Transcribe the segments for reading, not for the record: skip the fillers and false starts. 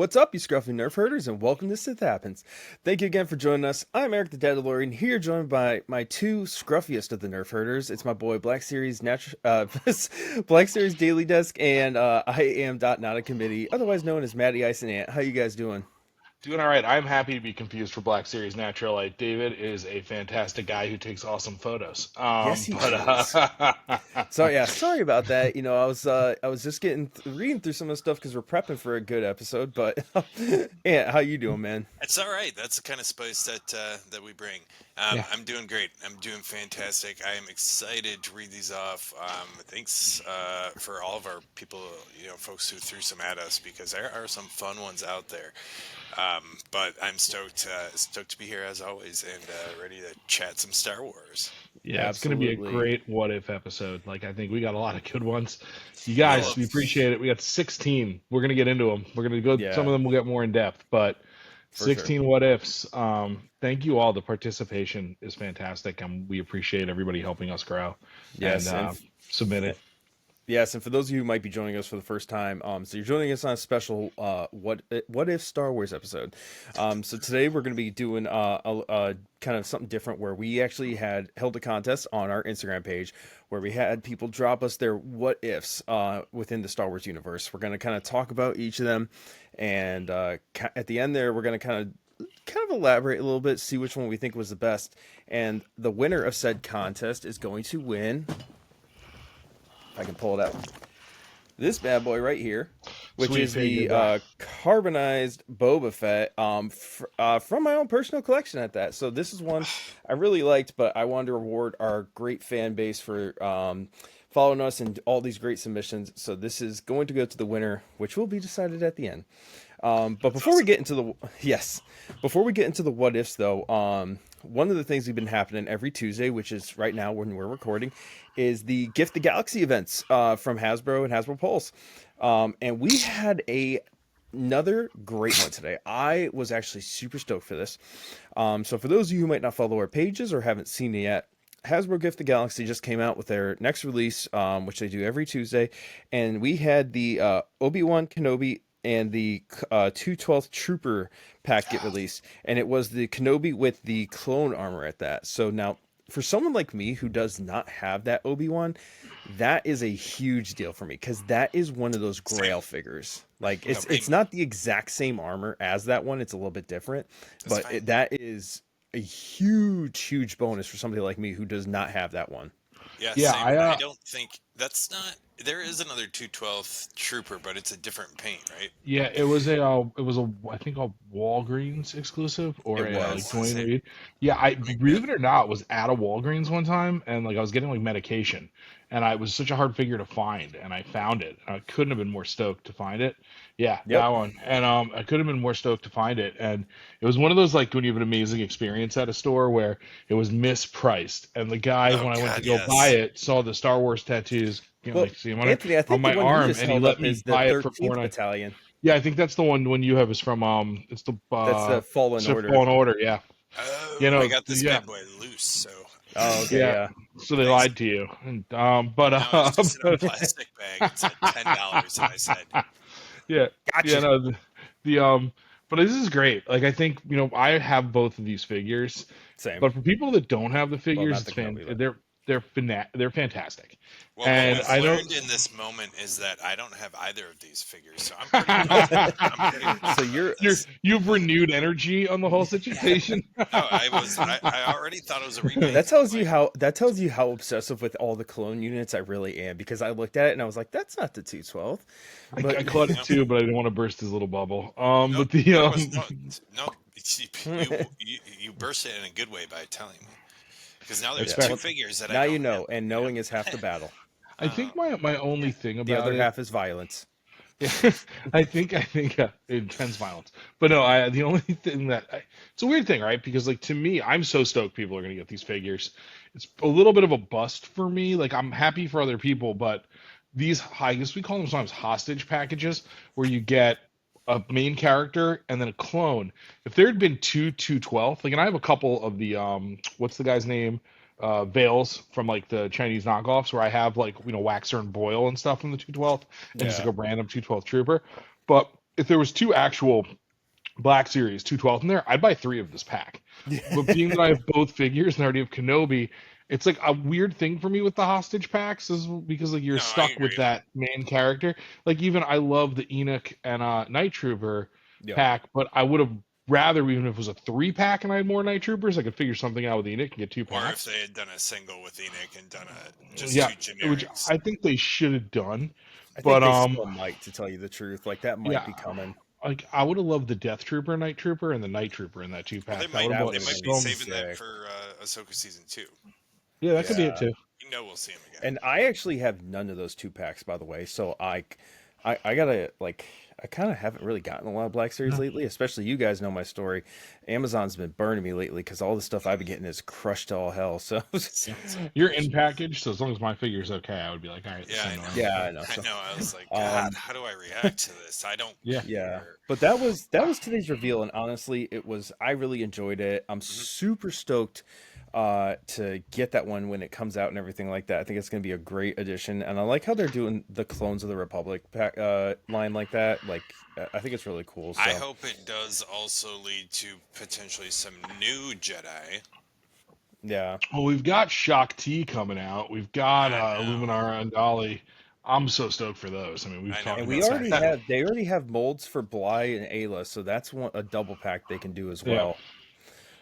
What's up, you scruffy nerf herders, and welcome to Sith Happens. Thank you again for joining us. I'm Eric the Dadalorian, here joined by my two scruffiest of the nerf herders. It's my boy Black Series Black Series Daily Desk, and I am Not a Committee, otherwise known as Matty Ice and Ant. How you guys doing? Doing all right. I'm happy to be confused for Black Series Natural Light. David is a fantastic guy who takes awesome photos. Yes, he But is. So yeah, sorry about that. I was just reading through some of the stuff because we're prepping for a good episode. But Ant, how you doing, man? It's all right. That's the kind of spice that we bring. yeah, I'm doing great. I'm doing fantastic. I am excited to read these off. Thanks for all of our people, folks who threw some at us because there are some fun ones out there. But I'm stoked to be here as always and ready to chat some Star Wars. yeah, it's going to be a Absolutely. great what if episode. Like, I think we got a lot of good ones. You Well, guys, we appreciate it. We got 16. We're going to get into them. We're going to go, some Yeah, of them will get more in depth, but for sure. 16 what ifs. Thank you all. The participation is fantastic, and we appreciate everybody helping us grow and Yes, and submit f- it. Yes, and for those of you who might be joining us for the first time, so you're joining us on a special what if Star Wars episode. So today we're going to be doing a kind of something different where we actually had held a contest on our Instagram page where we had people drop us their what ifs within the Star Wars universe. We're going to kind of talk about each of them, and at the end there, we're going to kind of elaborate a little bit, see which one we think was the best, and the winner of said contest is going to win. If I can pull it out, this bad boy right here, which Sweet is figure the guy. carbonized Boba Fett from my own personal collection at that. So this is one I really liked, but I wanted to reward our great fan base for following us and all these great submissions. So this is going to go to the winner, which will be decided at the end. But that's before we awesome. get into the yes, before we get into the what ifs though, one of the things we've been happening every Tuesday, which is right now when we're recording, is the Gift the Galaxy events from Hasbro and Hasbro Pulse, and we had another great one today. I was actually super stoked for this. So for those of you who might not follow our pages or haven't seen it yet, Hasbro Gift the Galaxy just came out with their next release, which they do every Tuesday, and we had the Obi-Wan Kenobi and the 212th Trooper pack get released, and it was the Kenobi with the clone armor at that. So now, for someone like me who does not have that Obi-Wan, that is a huge deal for me because that is one of those Same. Grail figures. Like No, it's not the exact same armor as that one; it's a little bit different, that's but fine. that is a huge bonus for somebody like me who does not have that one. Yeah, Yeah, same. I don't think that's not. There is another 212th Trooper, but it's a different paint, right? yeah, it was a, I think a Walgreens exclusive or It a like Oh, was. Dwayne same. Reed. Yeah, I Dwayne believe Reed. it or not, was at a Walgreens one time, and like I was getting like medication, and I it was such a hard figure to find, and I found it. I couldn't have been more stoked to find it. Yeah, that Yep. one, and I could have been more stoked to find it, and it was one of those like when you have an amazing experience at a store where it was mispriced, and the guy Oh when I went to God, go buy yes. it saw the Star Wars tattoos. You know, Well, like see him on it Anthony, I on think the my one you arm, just and he held let up is me the buy it for 13th 4.99. Battalion. Yeah, I think that's the one you have is from it's the That's the Fallen Sith Order. Fallen Order, yeah. You Oh, I know, got this yeah, bad boy loose. So Oh, okay, yeah. yeah. So they thanks. lied to you. And No, it was just in a but plastic bag and said $10, and I said, yeah, yeah, Gotcha. no, the but this is great. Like I think, I have both of these figures, Same. but for people that don't have the Well, figures, not the Kenobi, but they're fantastic. well, what And we've I know learned in this moment is that I don't have either of these figures, so I'm pretty pumped. I'm pretty so pumped about this. you've renewed energy on the whole Yeah. situation. No, I already thought it was a repaint. I'm like, that tells you how obsessive with all the clone units I really am because I looked at it and I was like, that's not the 212. But I caught it no, too, but I didn't want to burst his little bubble. no, But the there was no. You burst it in a good way by telling me, because now there's that's yeah, fair. two well, figures that I now you don't have. know, and knowing is half the battle. I think my only Yeah. thing The about other it, half is violence. I think intense violence. But no, the only thing it's a weird thing, right? Because like to me, I'm so stoked people are gonna get these figures. It's a little bit of a bust for me. Like I'm happy for other people, but I guess we call them sometimes hostage packages, where you get a main character and then a clone. If there had been two 212, like, and I have a couple of the what's the guy's name? Veils from like the Chinese knockoffs where I have like Waxer and Boyle and stuff from the 212 and just Yeah. like a random 212 trooper. But if there was 2 actual Black Series 212 in there, I'd buy 3 of this pack. But being that I have both figures and I already have Kenobi, it's like a weird thing for me with the hostage packs, is because like you're No, I stuck with agree. that main character. Like even I love the Enoch and Night Trooper Yeah. pack, but I would have rather, even if it was a 3-pack and I had more Night Troopers, I could figure something out with Enoch and get 2 Or packs. if they had done a single with Enoch and done just Yeah, 2 which generics. I think they should have done. I But think they still might, to tell you the truth. Like that might yeah, be coming. like I would have loved the Death Trooper, Night Trooper, and the Night Trooper in that 2-pack. They That might, would have that been they would've might been be so saving that sick. for Ahsoka season 2. Yeah, that could be Yeah. it too. You know we'll see him again. And I actually have none of those 2-packs, by the way. So I gotta like, I kind of haven't really gotten a lot of Black Series lately. Especially you guys know my story. Amazon's been burning me lately because all the stuff I've been getting is crushed to all hell. So You're in package, so as long as my figure's okay, I would be like, all right. Yeah, I know. yeah, I know. I So, know. I was like, God, how do I react to this? I don't Yeah. yeah, care. but that was today's reveal, and honestly, I really enjoyed it. I'm super stoked to get that one when it comes out and everything like that. I think it's going to be a great addition, and I like how they're doing the Clones of the Republic pack, line like that. Like, I think it's really cool. So I hope it does also lead to potentially some new Jedi. yeah, Well, we've got Shock T coming out. We've got I know. Illuminara and Dolly. I'm so stoked for those. I mean, we've I know. talked and about we already that. they already have molds for Bly and Ayla, so that's a double pack they can do as Yeah. well.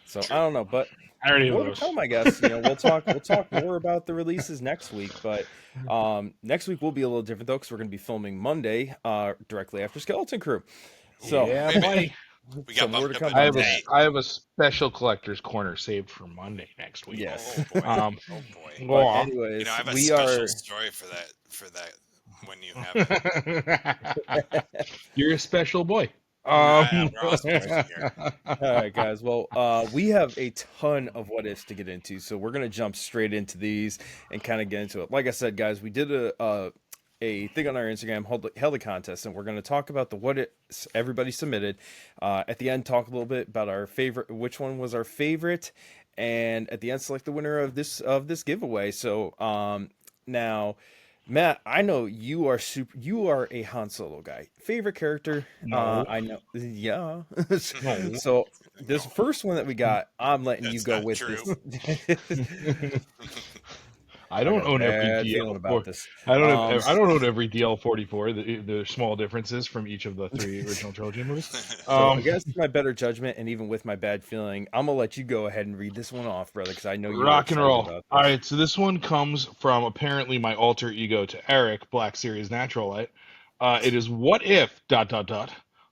So I don't know, but I already have more to those. come, I guess. You know, we'll talk more about the releases next week. But next week will be a little different though, because we're going to be filming Monday, directly after Skeleton Crew. So yeah, Wait a boy. minute. We got some more bumped to up come a I have a day. I have a special collector's corner saved for Monday next week. yes. Oh boy. Um, Oh boy. But Aw. anyways, You know, I have a we special are. story for that when you have it. You're a special boy. We're all special here. All right, guys. Well, we have a ton of what ifs to get into, so we're gonna jump straight into these and kind of get into it. Like I said, guys, we did a thing on our Instagram, held a contest, and we're going to talk about the what ifs everybody submitted. At the end, talk a little bit about our favorite, which one was our favorite, and at the end, select the winner of this giveaway. So now, Matt, I know you are a Han Solo guy. Favorite character? No. I know. Yeah. No. So this first one that we got, I'm letting you That's go not with true. this. I don't own every Bad feeling DL. about this. I don't own every DL44. There are small differences from each of the 3 original trilogy movies. So against my better judgment, and even with my bad feeling, I'm gonna let you go ahead and read this one off, brother, because I know you're Rock and excited roll. about All this. right, so this one comes from apparently my alter ego to Eric, Black Series Natural Light. It is what if ...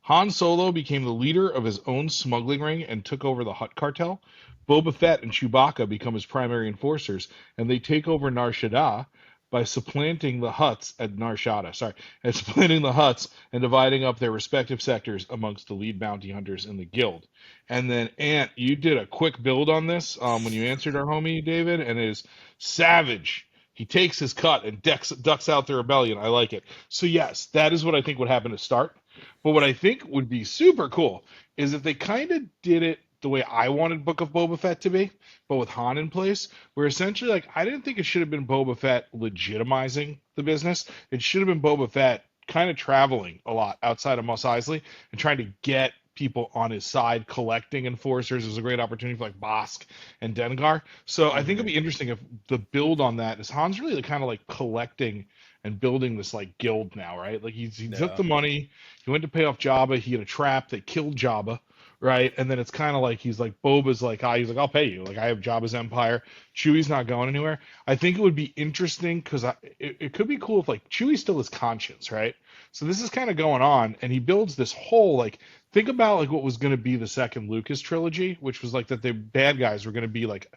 Han Solo became the leader of his own smuggling ring and took over the Hutt cartel. Boba Fett and Chewbacca become his primary enforcers, and they take over Nar Shaddaa by supplanting the Hutts and supplanting the Hutts and dividing up their respective sectors amongst the lead bounty hunters in the guild. And then, Ant, you did a quick build on this when you answered our homie David, and it is savage. He takes his cut and ducks out the rebellion. I like it. So yes, that is what I think would happen to start. But what I think would be super cool is if they kind of did it the way I wanted Book of Boba Fett to be, but with Han in place, where essentially, like, I didn't think it should have been Boba Fett legitimizing the business. It should have been Boba Fett kind of traveling a lot outside of Mos Eisley and trying to get people on his side, collecting enforcers. It was a great opportunity for like Bosk and Dengar. So I think it'd be interesting if the build on that is Han's really kind of like collecting and building this like guild now, right? Like he took the money, he went to pay off Jabba, he had a trap, they killed Jabba, right? And then it's kind of like he's like Boba's like, he's like, I'll pay you. Like I have Jabba's empire. Chewie's not going anywhere. I think it would be interesting because it could be cool if like Chewie still has conscience, right? So this is kind of going on, and he builds this whole like think about like what was going to be the second Lucas trilogy, which was like that the bad guys were going to be like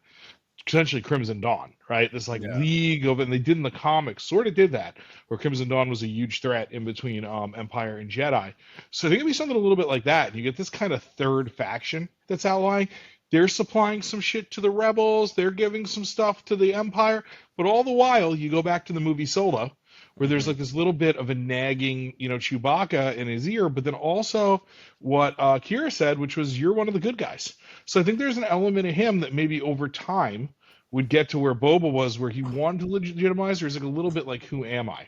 essentially Crimson Dawn, right? This like league of, and they did in the comics, sort of did that, where Crimson Dawn was a huge threat in between Empire and Jedi. So I think it'd be something a little bit like that. And you get this kind of third faction that's outlying. They're supplying some shit to the rebels. They're giving some stuff to the Empire. But all the while, you go back to the movie Solo, where there's like this little bit of a nagging, Chewbacca in his ear, but then also what Kira said, which was, you're one of the good guys. So I think there's an element of him that maybe over time would get to where Boba was, where he wanted to legitimize, or is it a little bit like, who am I?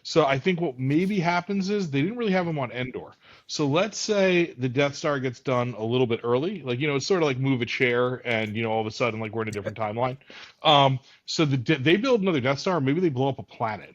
So I think what maybe happens is they didn't really have him on Endor. So let's say the Death Star gets done a little bit early, like, it's sort of like move a chair, and all of a sudden, like, we're in a different timeline. So they build another Death Star, maybe they blow up a planet.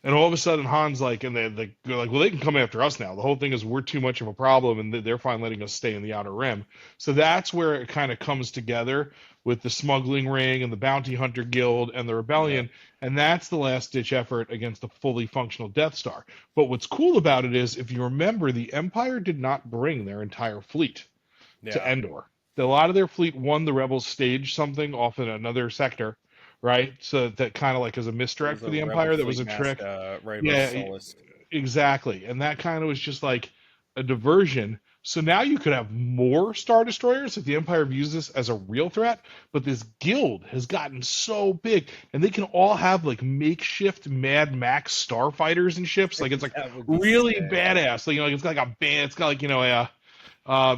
And all of a sudden, Han's like, and they're like, well, they can come after us now. The whole thing is we're too much of a problem, and they're fine letting us stay in the Outer Rim. So that's where it kind of comes together with the smuggling ring and the bounty hunter guild and the rebellion. Yeah. And that's the last-ditch effort against the fully functional Death Star. But what's cool about it is, if you remember, the Empire did not bring their entire fleet to Endor. A lot of their fleet won. The rebels staged something off in another sector, right? So that kind of like as a misdirect for the Empire, that was a trick. Right, yeah, exactly. And that kind of was just like a diversion. So now you could have more Star Destroyers if the Empire views this as a real threat. But this guild has gotten so big, and they can all have like makeshift Mad Max starfighters and ships. Like, it's like really badass. Like, it's got like a band. It's got like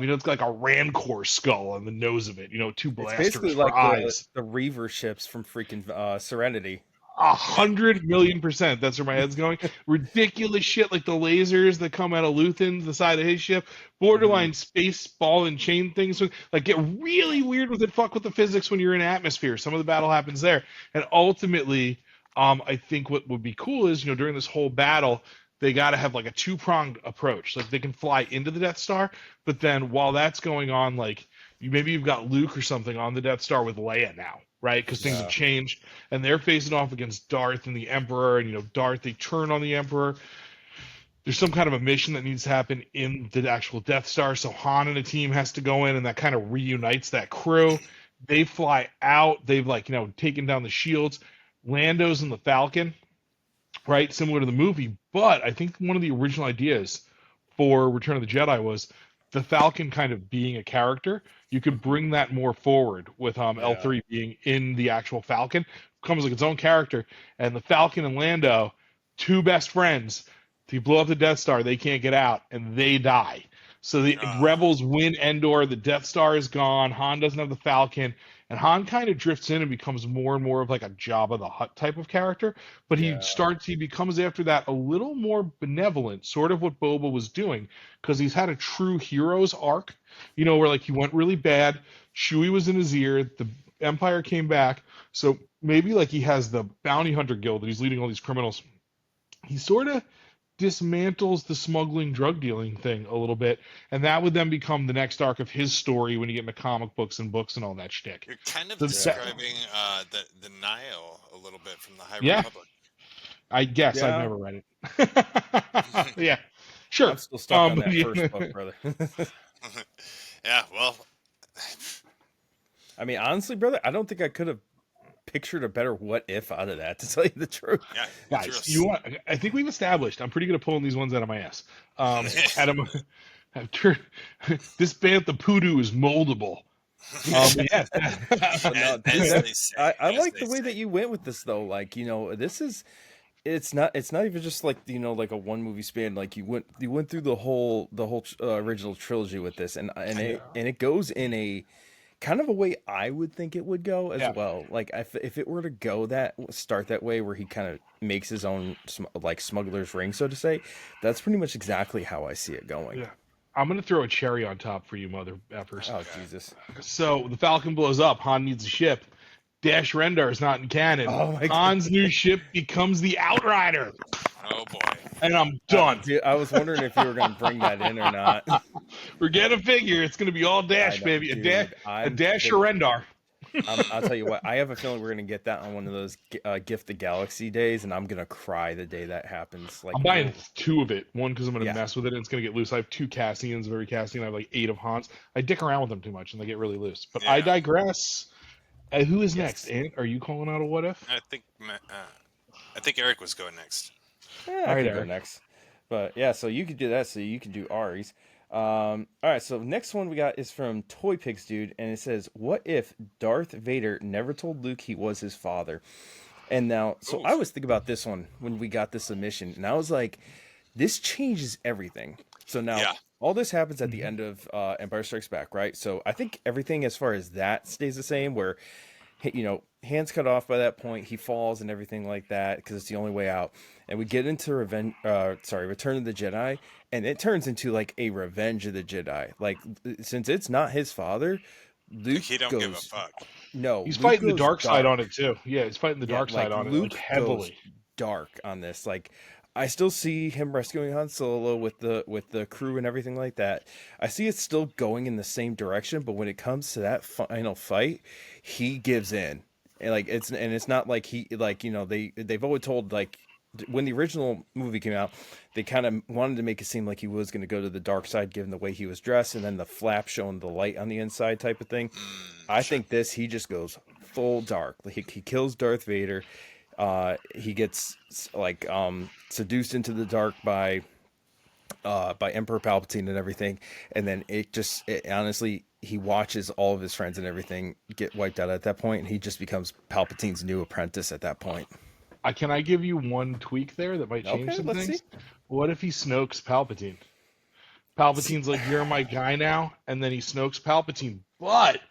it's like a Rancor skull on the nose of it. Two blasters. It's basically like eyes. The Reaver ships from freaking Serenity. 100,000,000%. That's where my head's going. Ridiculous shit like the lasers that come out of Luthen, the side of his ship. Borderline space ball and chain things. Like, get really weird with it. Fuck with the physics when you're in atmosphere. Some of the battle happens there. And ultimately, I think what would be cool is, during this whole battle, they got to have like a two-pronged approach. Like, they can fly into the Death Star, but then while that's going on, like, maybe you've got Luke or something on the Death Star with Leia now, right? Because things have changed, and they're facing off against Darth and the Emperor, and Darth, they turn on the Emperor. There's some kind of a mission that needs to happen in the actual Death Star, so Han and a team has to go in, and that kind of reunites that crew. They fly out. They've taken down the shields. Lando's in the Falcon, right? Similar to the movie. But I think one of the original ideas for Return of the Jedi was the Falcon kind of being a character. You could bring that more forward with L3 being in the actual Falcon. Comes like its own character. And the Falcon and Lando, two best friends, to blow up the Death Star, they can't get out, and they die. So the Rebels win Endor, the Death Star is gone, Han doesn't have the Falcon, and Han kind of drifts in and becomes more and more of like a Jabba the Hutt type of character. But he becomes after that a little more benevolent, sort of what Boba was doing, because he's had a true hero's arc, where like he went really bad, Chewie was in his ear, the Empire came back, so maybe like he has the bounty hunter guild that he's leading all these criminals. He sort of dismantles the smuggling drug dealing thing a little bit, and that would then become the next arc of his story when you get into comic books and books and all that shtick. You're kind of describing the Nile a little bit from the High Republic. I guess I've never read it. Yeah, sure. I'm still stuck on that first book, brother. Yeah, well, I mean, honestly, brother, I don't think I could have pictured a better what if out of that, to tell you the truth. Yeah, guys, I think we've established I'm pretty good at pulling these ones out of my ass. Adam, this bantha poodoo is moldable. Yes. I like the way that you went with this, though. Like, this is, it's not even just like like a one movie span. Like you went through the whole original trilogy with this, and it goes in a kind of a way I would think it would go as well. Like if it were to start that way, where he kind of makes his own like smuggler's ring, so to say, that's pretty much exactly how I see it going. Yeah. I'm going to throw a cherry on top for you, mother effers. Oh, Jesus. So the Falcon blows up. Han needs a ship. Dash Rendar is not in canon. Oh, Han's new ship becomes the Outrider. Oh, boy. And I'm done. Dude, I was wondering if you were going to bring that in or not. We're getting a figure. It's going to be all Dash, baby. A Dash Rendar. I'll tell you what, I have a feeling we're going to get that on one of those Gift the Galaxy days, and I'm going to cry the day that happens. Like, I'm buying two of it. One, because I'm going to mess with it, and it's going to get loose. I have two Cassians, very Cassian. I have like 8 of Hans. I dick around with them too much, and they get really loose. But I digress. Who is next? Ant, are you calling out a what if? I think Eric was going next. Yeah, I can go next. But yeah, so you could do that, so you could do Ari's. All right, so next one we got is from Toy Pigs Dude, and it says, what if Darth Vader never told Luke he was his father? And now, so I was thinking about this one when we got this submission, and I was like, this changes everything. So now, all this happens at the end of Empire Strikes Back, right? So I think everything as far as that stays the same, where hands cut off by that point. He falls and everything like that because it's the only way out. And we get into Return of the Jedi, and it turns into like a Revenge of the Jedi. Like since it's not his father, Luke He don't give a goes fuck. no. He's Luke fighting the goes dark side on it too. Yeah, he's fighting the Yeah, dark side like on it, Luke like goes heavily. dark on this. Like I still see him rescuing Han Solo with the crew and everything like that. I see it still going in the same direction, but when it comes to that final fight, he gives in. And like it's not like they've always told like when the original movie came out, they kind of wanted to make it seem like he was going to go to the dark side given the way he was dressed and then the flap showing the light on the inside type of thing. I think he just goes full dark. Like he kills Darth Vader. He gets like seduced into the dark by Emperor Palpatine and everything, and then honestly he watches all of his friends and everything get wiped out at that point, and he just becomes Palpatine's new apprentice at that point. Can I give you one tweak there that might change Okay, some let's things? see. What if he Snokes Palpatine? Palpatine's like, "You're my guy now," and then he Snokes Palpatine, but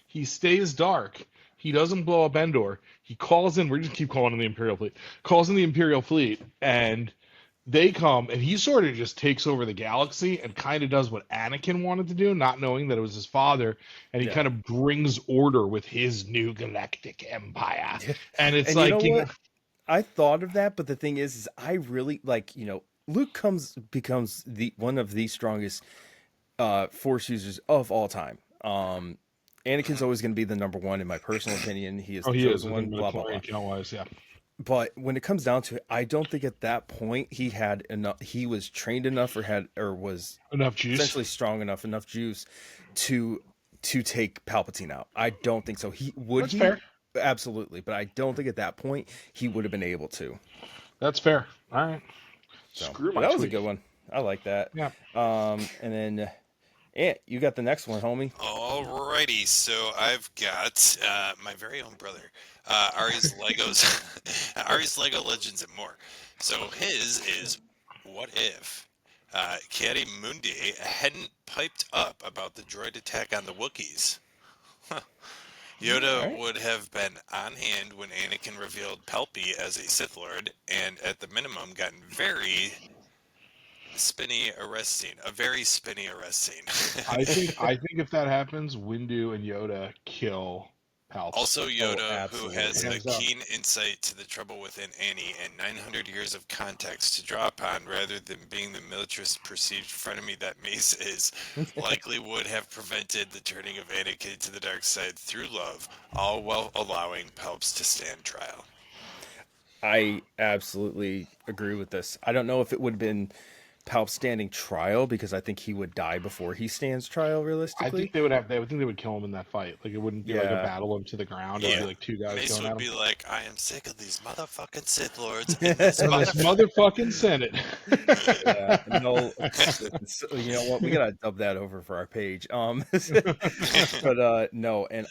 he stays dark. He doesn't blow up Endor. He calls in. We just keep calling in the Imperial fleet. Calls in the Imperial fleet, and they come, and he sort of just takes over the galaxy and kind of does what Anakin wanted to do, not knowing that it was his father, and he kind of brings order with his new galactic empire. And it's And like, you know what? I thought of that, but the thing is I really like, Luke becomes one of the strongest force users of all time. Anakin's always going to be the number one in my personal opinion. He is the chosen one. Blah blah blah. Count-wise, yeah. But when it comes down to it, I don't think at that point he had enough. He was trained enough, or was enough juice, essentially strong enough juice to take Palpatine out. I don't think so. That's fair. Absolutely, but I don't think at that point he would have been able to. That's fair. All right. So, Screw my that was tweet. a good one. I like that. Yeah. And then, you got the next one, homie. Alrighty, so I've got my very own brother, Ari's Ari's Lego Legends and More. So his is, what if Kari Mundi hadn't piped up about the droid attack on the Wookiees? Yoda would have been on hand when Anakin revealed Palpy as a Sith Lord, and at the minimum gotten a very spinny arrest scene. I think if that happens, Windu and Yoda kill Palpatine. Also Yoda, who absolutely. has a Hands up. keen insight to the trouble within Annie and 900 years of context to draw upon, rather than being the militarist perceived frenemy that Mace is, likely would have prevented the turning of Anakin to the dark side through love, all while allowing Palps to stand trial. I absolutely agree with this. I don't know if it would have been Palp standing trial, because I think he would die before he stands trial, realistically. I think they would kill him in that fight. Like, it wouldn't be like a battle him to the ground. It would be like two guys Mace going at would him. be like, I am sick of these motherfucking Sith Lords in this motherfucking Senate. No, you know what? We gotta dub that over for our page. But no, and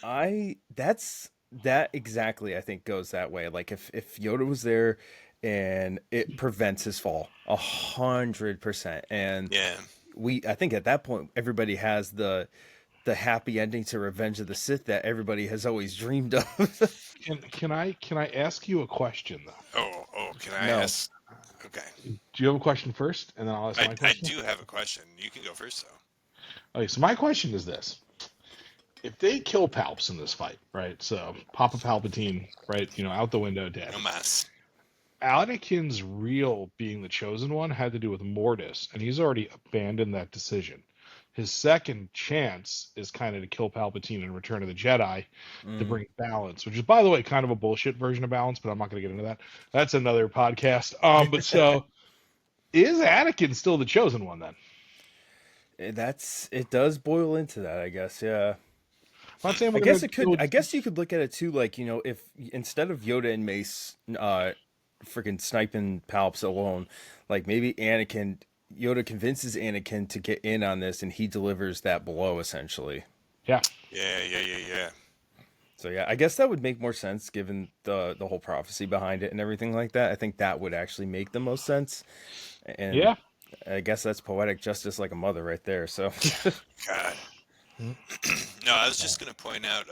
that exactly, I think, goes that way. Like if Yoda was there, and it prevents his fall 100%. And I think at that point everybody has the happy ending to Revenge of the Sith that everybody has always dreamed of. Can I ask you a question though? Can I ask? Okay. Do you have a question first, and then I'll ask my question? I do have a question. You can go first though. Okay, so my question is this: if they kill Palps in this fight, right? So Papa Palpatine, right? Out the window, dead. No mess. Anakin's real being the chosen one had to do with Mortis, and he's already abandoned that decision. His second chance is kind of to kill Palpatine in Return of the Jedi to bring balance, which is, by the way, kind of a bullshit version of balance, but I'm not going to get into that. That's another podcast. But so, is Anakin still the chosen one then? It does boil into that, I guess. Yeah. I'm not saying I guess it could. I guess you could look at it too, like, if instead of Yoda and Mace, freaking sniping Palps alone, like maybe Yoda convinces Anakin to get in on this, and he delivers that blow essentially. Yeah. So yeah, I guess that would make more sense given the whole prophecy behind it and everything like that. I think that would actually make the most sense. And yeah, I guess that's poetic justice like a mother right there. So God. No, I was just going to point out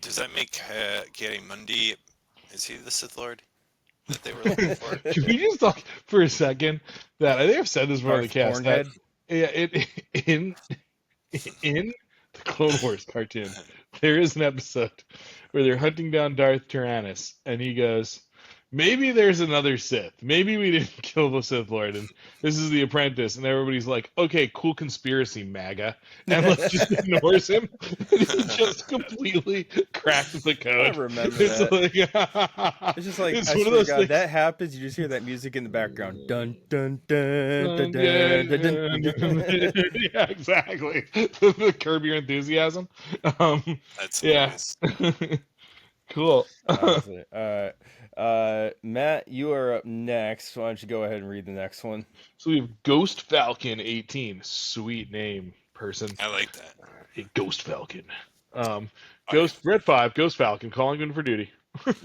does that make Mundi? Is he the Sith Lord that they were looking for? Can we just talk for a second that I think I've said this before on the Darth cast that Pornhead. in the Clone Wars cartoon, there is an episode where they're hunting down Darth Tyrannus, and he goes, "Maybe there's another Sith. Maybe we didn't kill the Sith Lord, and this is the apprentice." And everybody's like, "Okay, cool conspiracy, MAGA," and like just ignores him. And he just completely cracks the code. I remember It's that. like, It's just like, it's I one of swear to those God, things. that happens. You just hear that music in the background. Dun, dun, dun, dun, dun, dun, dun, dun. Yeah, exactly. The Curb Your Enthusiasm. That's Yeah. hilarious. Cool. Honestly. Matt, you are up next. Why don't you go ahead and read the next one? So we have Ghost Falcon 18. Sweet name, person. I like that. Hey, Ghost Falcon. Ghost Red 5, Ghost Falcon, calling in for duty. Red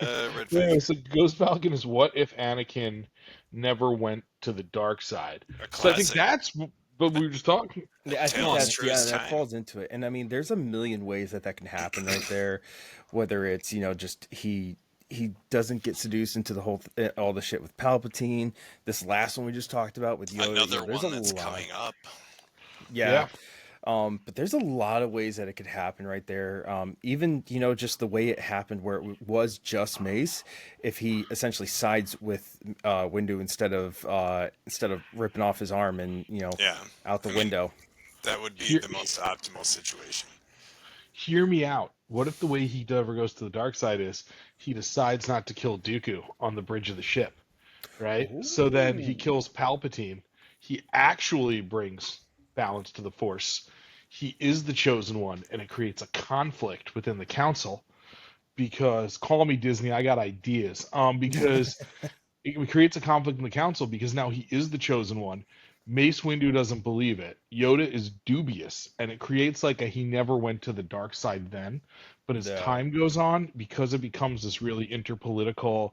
Yeah, Fang. so Ghost Falcon is what if Anakin never went to the dark side. A So I think classic. that's what we were just talking. Yeah, I think Tale as that's, true yeah, as that time. falls into it. And I mean, there's a million ways that can happen right there. Whether it's, just he doesn't get seduced into the whole all the shit with Palpatine. This last one we just talked about with Yoda. Another There's one a that's lot. coming up. Yeah. But there's a lot of ways that it could happen right there. Even, just the way it happened where it was just Mace, if he essentially sides with Windu instead of ripping off his arm and, Yeah. out the I mean, window. That would be Here- the most optimal situation. Hear me out. What if the way he ever goes to the dark side is he decides not to kill Dooku on the bridge of the ship, right? So then he kills Palpatine. He actually brings balance to the Force. He is the chosen one, and it creates a conflict within the council. Because call me Disney, I got ideas. Because it creates a conflict in the council because now he is the chosen one. Mace Windu doesn't believe it. Yoda is dubious, and it creates like a he never went to the dark side then. But as Yeah. time goes on, because it becomes this really interpolitical,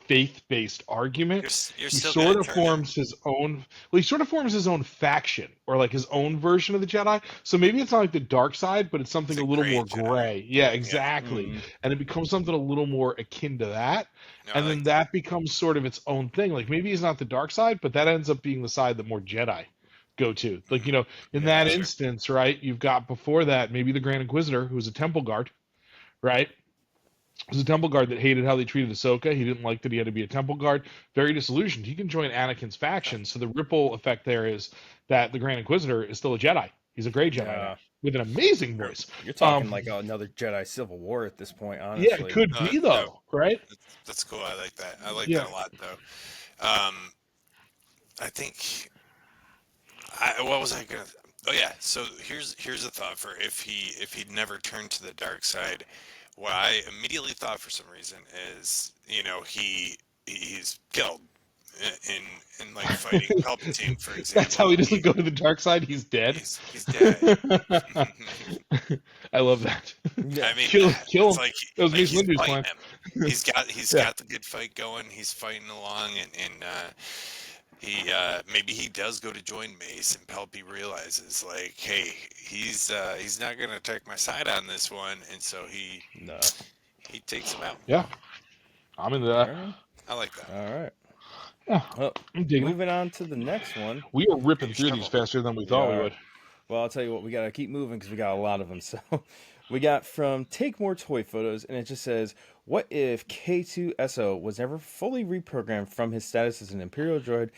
faith-based argument, You're he still sort gonna of turn forms his own. Well, he sort of forms his own faction or like his own version of the Jedi. So maybe it's not like the dark side, but it's something It's a a little gray more Jedi. gray. Yeah, exactly. Mhm. And it becomes something a little more akin to that. No, I And then like that becomes sort of its own thing. Like maybe he's not the dark side, but that ends up being the side that more Jedi go to. Like, in Yeah, that sure. instance, right, you've got before that maybe the Grand Inquisitor, who's a temple guard, right? Who's a temple guard that hated how they treated Ahsoka. He didn't like that he had to be a temple guard. Very disillusioned. He can join Anakin's faction. So the ripple effect there is that the Grand Inquisitor is still a Jedi. He's a gray Jedi Yeah. now, with an amazing voice. You're talking like another Jedi Civil War at this point, honestly. Yeah, it could be though, right? That's cool. I like that. I like Yeah. that a lot, though. I think. What was I gonna? Oh yeah. So here's a thought for if he'd never turned to the dark side. What I immediately thought for some reason is he's killed in like fighting Palpatine, for example. That's how he doesn't go to the dark side. He's dead. He's dead. I love that. Yeah. I mean, Kill it's him. like, That was like Mace he's Windu's fighting plan. him. He's Yeah. got the good fight going. He's fighting along, and he maybe he does go to join Mace, and Palpy realizes like, hey, he's not gonna take my side on this one, and so he No. takes him out. Yeah, I'm into All that. right. I like that. All right. Yeah, Well, I'm digging it. moving on to the next one. We are ripping You through shovel. these faster than we thought we are. would. Well, I'll tell you what, we got to keep moving because we got a lot of them. So we got from Take More Toy Photos, and it just says, what if K2SO was never fully reprogrammed from his status as an Imperial droid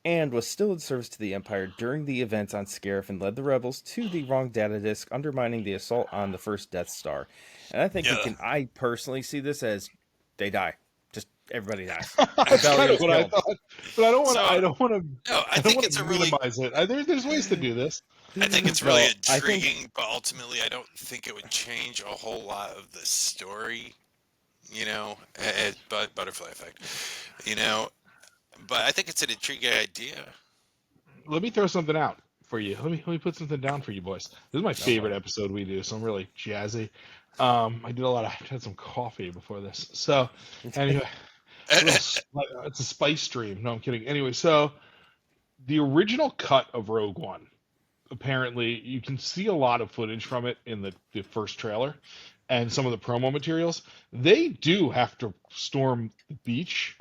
and was still in service to the Empire during the events on Scarif and led the rebels to the wrong data disk, undermining the assault on the first Death Star? And I think I personally see this as they die. Just everybody dies. That's kind Rebellion of what I killed. thought, but I don't want to. So- I don't want to. No, I I don't think want it's to a really minimize it. There's ways to do this. I think it's No, really I think- intriguing, but ultimately, I don't think it would change a whole lot of the story. But butterfly effect, But I think it's an intriguing idea. Let me throw something out for you. Let me put something down for you boys. This is my favorite problem. episode we do, so I'm really jazzy. I had some coffee before this. So anyway, it's a spice stream. No, I'm kidding. Anyway, so the original cut of Rogue One, apparently you can see a lot of footage from it in the first trailer and some of the promo materials. They do have to storm the beach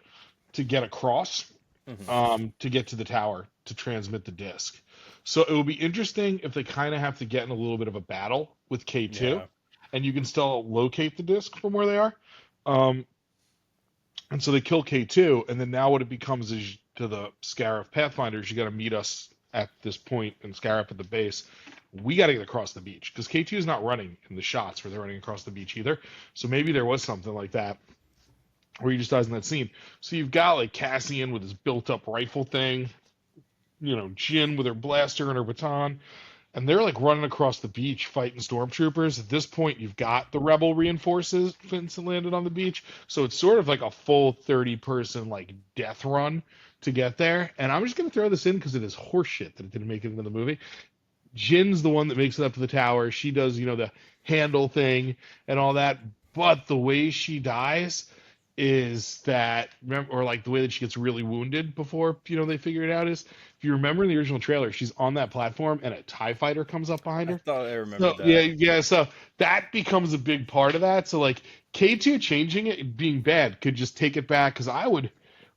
to get across, to get to the tower to transmit the disc. So it will be interesting if they kind of have to get in a little bit of a battle with K2, Yeah. and you can still locate the disc from where they are. Um, and so they kill K2, and then now what it becomes is to the Scarif Pathfinders, you got to meet us at this point in Scarif at the base. We got to get across the beach because K2 is not running in the shots where they're running across the beach either. So maybe there was something like that where he just dies in that scene. So you've got like Cassian with his built-up rifle thing, Jin with her blaster and her baton, and they're like running across the beach fighting stormtroopers. At this point, you've got the rebel reinforcements landed on the beach, so it's sort of like a full 30-person like death run to get there. And I'm just gonna throw this in because it is horseshit that it didn't make it into the movie. Jin's the one that makes it up to the tower. She does, the handle thing and all that. But the way she dies is that, or like the way that she gets really wounded before, they figure it out is, if you remember in the original trailer, she's on that platform and a TIE fighter comes up behind her. I thought I remembered that. Yeah. So that becomes a big part of that. So like K2 changing it, being bad, could just take it back because I would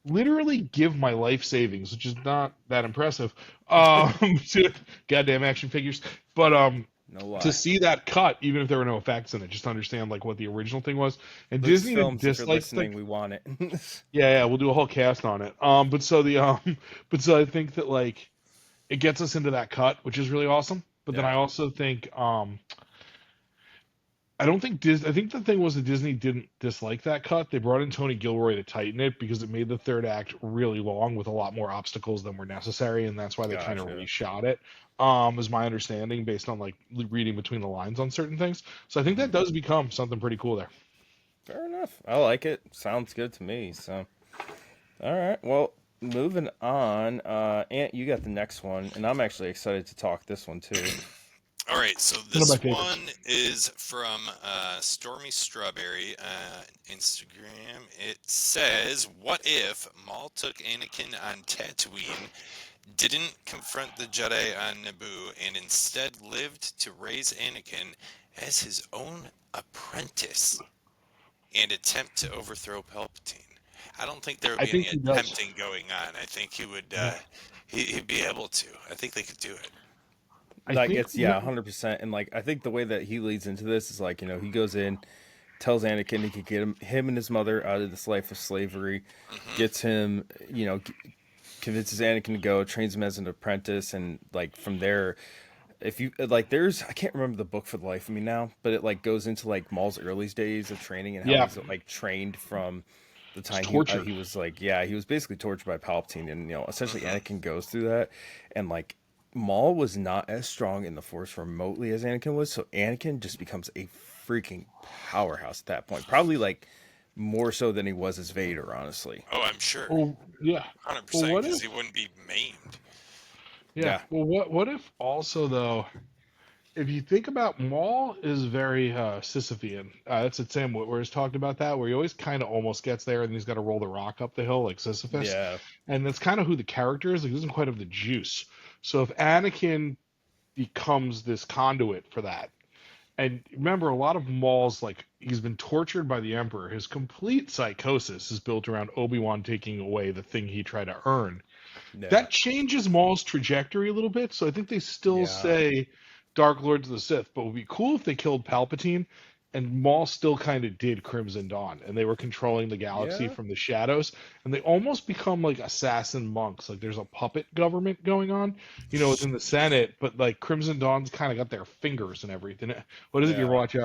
literally give my life savings, which is not that impressive, to goddamn action figures. But No lie. to see that cut, even if there were no effects in it, just to understand like what the original thing was. And Lucasfilms, Disney if you're dislikes listening, we want it. yeah, we'll do a whole cast on it. But so I think that like it gets us into that cut, which is really awesome. But then I also think I don't think I think the thing was that Disney didn't dislike that cut. They brought in Tony Gilroy to tighten it because it made the third act really long with a lot more obstacles than were necessary, and that's why they kind of reshot it. Is my understanding based on like reading between the lines on certain things. So I think that does become something pretty cool there. Fair enough. I like it. Sounds good to me. So, all right. Well, moving on. Ant, you got the next one, and I'm actually excited to talk this one too. All right, so this one is from Stormy Strawberry Instagram. It says, "What if Maul took Anakin on Tatooine, didn't confront the Jedi on Naboo, and instead lived to raise Anakin as his own apprentice and attempt to overthrow Palpatine?" I don't think there would be any attempting going on. I think he would. He'd be able to. I think they could do it. Like it's 100%, and like I think the way that he leads into this is like he goes in, tells Anakin he could get him and his mother out of this life of slavery, gets him, convinces Anakin to go, trains him as an apprentice, and like from there, if you like, I can't remember the book for the life of me now, but it like goes into like Maul's early days of training and how he's like trained from the time he was like he was basically tortured by Palpatine, and essentially Anakin goes through that, and like Maul was not as strong in the Force remotely as Anakin was, so Anakin just becomes a freaking powerhouse at that point. Probably like more so than he was as Vader, honestly. Oh, I'm sure. Oh, yeah, 100%, because he wouldn't be maimed. Yeah. Well, what if also though, if you think about Maul is very Sisyphean. That's what Sam Witwer's talked about that, where he always kind of almost gets there and he's got to roll the rock up the hill like Sisyphus. Yeah. And that's kind of who the character is. Like, he doesn't quite have the juice. So if Anakin becomes this conduit for that, and remember, a lot of Maul's, like, he's been tortured by the Emperor. His complete psychosis is built around Obi-Wan taking away the thing he tried to earn. Yeah. That changes Maul's trajectory a little bit, so I think they still say Dark Lords of the Sith, but it would be cool if they killed Palpatine and Maul still kind of did Crimson Dawn, and they were controlling the galaxy from the shadows, and they almost become like assassin monks. Like, there's a puppet government going on, within the Senate, but like Crimson Dawn's kind of got their fingers and everything. What is it? You watch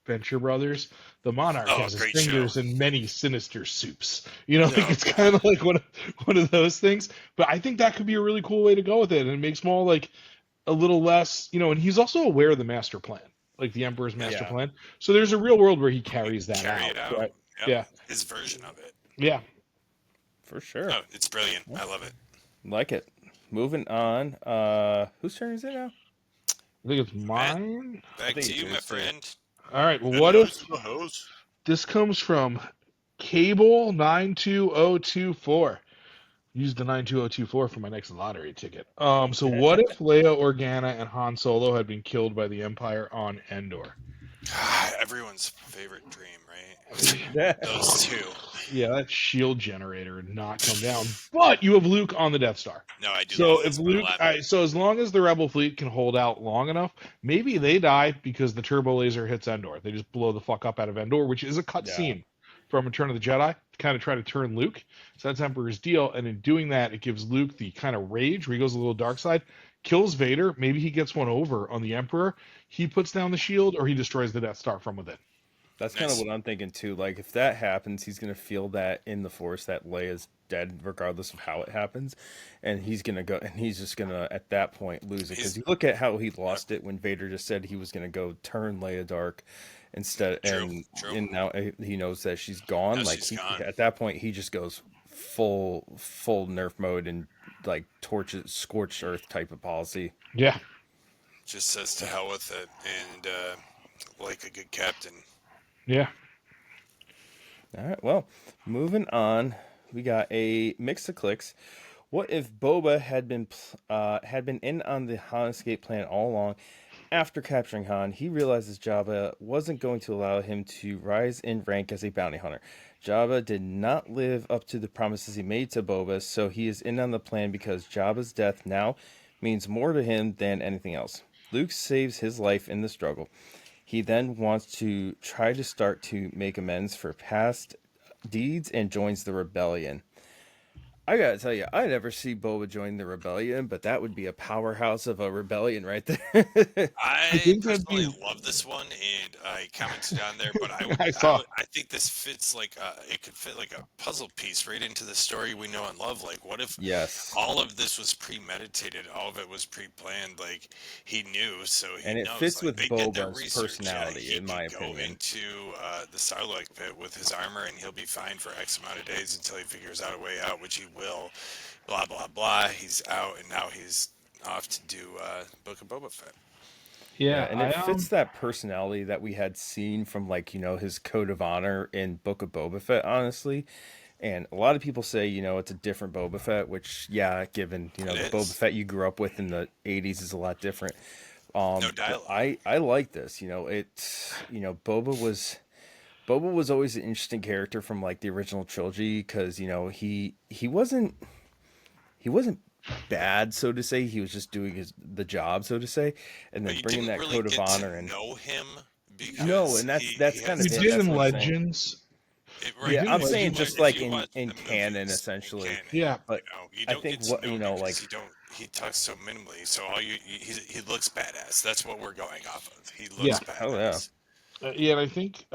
Venture Brothers? The Monarch has his fingers in many sinister soups. Like it's kind of like one of those things. But I think that could be a really cool way to go with it, and it makes Maul like a little less, and he's also aware of the master plan. Like the Emperor's master plan. So there's a real world where he carries that out. Right? Yep. Yeah. His version of it. Yeah. For sure. Oh, it's brilliant. I love it. Like it. Moving on. Whose turn is it now? I think it's mine. Back to you, my friend. All right. Well, what if this comes from Cable92024? Use the 92024 for my next lottery ticket. So what if Leia Organa and Han Solo had been killed by the Empire on Endor? Everyone's favorite dream, right? Those two. Yeah, that shield generator would not come down. But you have Luke on the Death Star. No, I do. So if Luke, so as long as the Rebel fleet can hold out long enough, maybe they die because the turbo laser hits Endor. They just blow the fuck up out of Endor, which is a cutscene from Return of the Jedi, to kind of try to turn Luke. So that's Emperor's deal, and in doing that, it gives Luke the kind of rage where he goes a little dark side, kills Vader. Maybe he gets one over on the Emperor. He puts down the shield, or he destroys the Death Star from within. That's kind of what I'm thinking too. Like if that happens, he's gonna feel that in the Force that Leia's dead, regardless of how it happens, and he's gonna go, and he's just gonna at that point lose it because you look at how he lost it when Vader just said he was gonna go turn Leia dark instead, and now he knows that she's gone. Now like she's gone. At that point, he just goes full nerf mode and like torches, scorched earth type of policy. Yeah, just says to hell with it, and like a good captain. Yeah. All right. Well, moving on, we got a mix of clicks. What if Boba had been in on the Han escape plan all along? After capturing Han, he realizes Jabba wasn't going to allow him to rise in rank as a bounty hunter. Jabba did not live up to the promises he made to Boba, so he is in on the plan because Jabba's death now means more to him than anything else. Luke saves his life in the struggle. He then wants to try to start to make amends for past deeds and joins the rebellion. I gotta tell you, I never see Boba join the rebellion, but that would be a powerhouse of a rebellion right there. I personally love this one, and I commented on there, but I think this fits like it could fit like a puzzle piece right into the story we know and love. Like, what if all of this was premeditated, all of it was pre-planned, like he knew, so he and it knows, fits like, with Boba's personality, in my opinion. Go into the Sarlacc pit with his armor, and he'll be fine for X amount of days until he figures out a way out, which he will. Blah blah blah. He's out, and now he's off to do Book of Boba Fett. Yeah, and it fits that personality that we had seen from, like, you know, his code of honor in Book of Boba Fett, honestly. And a lot of people say, you know, it's a different Boba Fett, which, yeah, given, you know, the Boba Fett you grew up with in the 80s is a lot different. No dialogue. I like this, you know, Boba was always an interesting character from, like, the original trilogy because, you know, he wasn't bad, so to say. He was just doing the job, so to say, and then bringing that really code of honor and know him. And that's kind of we did in Legends. I'm saying just like in canon, essentially. Yeah, but you I think what like he talks so minimally, so he looks badass. That's what we're going off of. He looks badass. Oh yeah. Yeah, and I think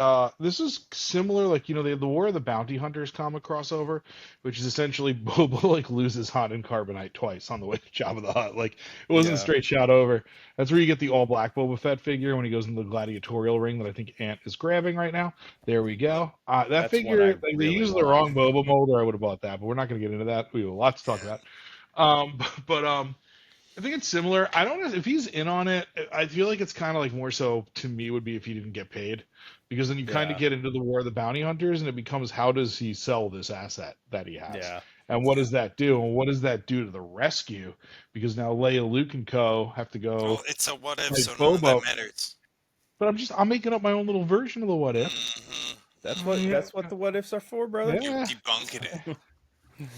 this is similar, like, you know, the War of the Bounty Hunters comic crossover, which is essentially Boba, like, loses Han and Carbonite twice on the way to Jabba the Hutt. Like, it wasn't a straight shot over. That's where you get the all-black Boba Fett figure when he goes into the gladiatorial ring that I think Ant is grabbing right now. There we go. That figure, like, really they used the wrong Boba mold, or I would have bought that, but we're not going to get into that. We have a lot to talk about. I think it's similar. I don't know if he's in on it. I feel like it's kind of like more so to me would be if he didn't get paid, because then you kind of get into the War of the Bounty Hunters, and it becomes how does he sell this asset that he has, and what does that do, and what does that do to the rescue? Because now Leia, Luke, and co have to go. Well, it's a what if, like so none of that matters. But I'm making up my own little version of the what if. Mm-hmm. That's what the what ifs are for, brother. Yeah. You're debunking it.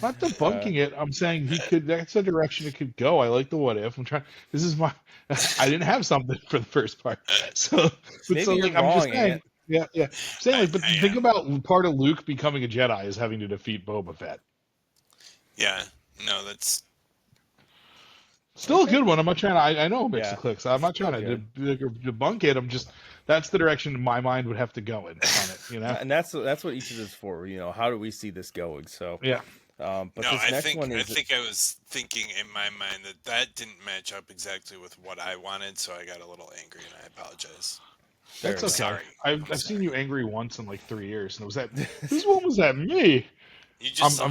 Not debunking it. I'm saying he could. That's the direction it could go. I like the what if. I'm trying. This is my. I didn't have something for the first part, so. Maybe so, you're like, I'm just wrong, saying. Ant. Yeah. Saying like, but think about part of Luke becoming a Jedi is having to defeat Boba Fett. Yeah. No, that's still a good one. I'm not trying to. I know mix the clicks. I'm not trying to debunk it. I'm just. That's the direction my mind would have to go in on it. You know. And that's what each of this is for. You know, how do we see this going? So yeah. But no, this next one is. I think I was thinking in my mind that didn't match up exactly with what I wanted, so I got a little angry, and I apologize. That's okay. Sorry. I've seen you angry once in like 3 years, and it was that. Whose one was that? Me. You just.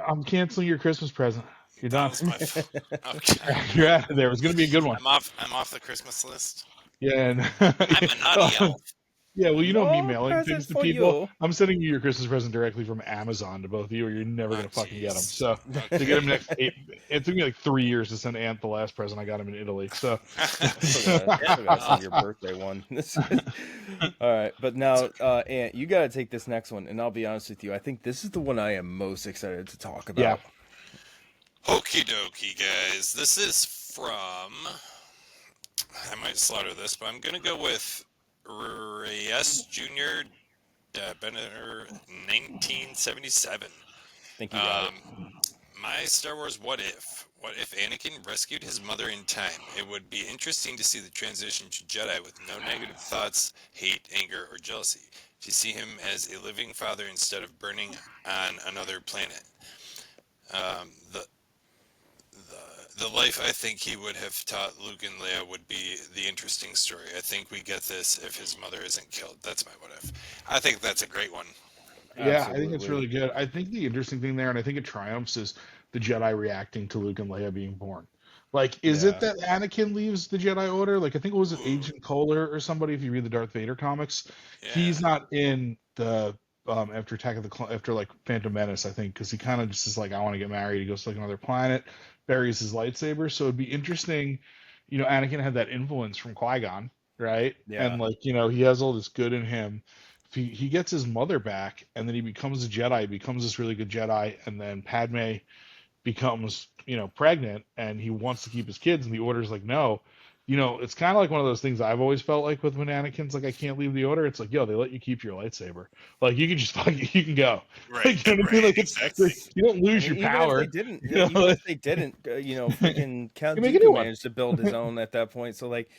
I'm canceling your Christmas present. You're done. Okay. You're out of there. It was going to be a good one. I'm off the Christmas list. Yeah. And, I'm a naughty elf. Yeah, well, you know me No mailing present things to for people. you. I'm sending you your Christmas present directly from Amazon to both of you, or you're never Oh, gonna fucking get them. jeez. So to get Okay. them next, it took me like 3 years to send Ant the last present. I got him in Italy. So Yeah. Still gotta send your birthday one. All right, but It's now, okay. Ant, you gotta take this next one, and I'll be honest with you. I think this is the one I am most excited to talk yeah, about. Okie dokie, guys. This is from. I might slaughter this, but I'm gonna go with Reyes Jr. Benner, 1977. I think you got it. My Star Wars What If? What if Anakin rescued his mother in time? It would be interesting to see the transition to Jedi with no negative thoughts, hate, anger, or jealousy. To see him as a living father instead of burning on another planet. Um, the the life I think he would have taught Luke and Leia would be the interesting story. I think we get this if his mother isn't killed. That's my what if. I think that's a great one. yeah, I think it's Absolutely. really good. I think the interesting thing there, and I think it triumphs, is the Jedi reacting to Luke and Leia being born. Like, is it Yeah. that Anakin leaves the Jedi Order? Like, I think it was Ooh, Agent Kohler or somebody. If you read the Darth Vader comics, yeah. he's not in the after after like Phantom Menace, I think, because he kind of just is like, I want to get married. He goes to like another planet, buries his lightsaber. So it'd be interesting. You know, Anakin had that influence from Qui-Gon, right? And Yeah. like, you know, he has all this good in him. If he gets his mother back, and then he becomes a Jedi, he becomes this really good Jedi, and then Padme becomes, you know, pregnant, and he wants to keep his kids, and the Order's like, no. You know, it's kind of like one of those things I've always felt like with when Anakin's like, I can't leave the Order. It's like, yo, they let you keep your lightsaber. Like, you can just fucking, you can go. Right, Like, you know what I mean? right, Like, it's exactly. like, you don't I lose mean, your power. You know, even if they didn't, freaking Count you make a new Dooku one. managed to build his own at that point. So, like,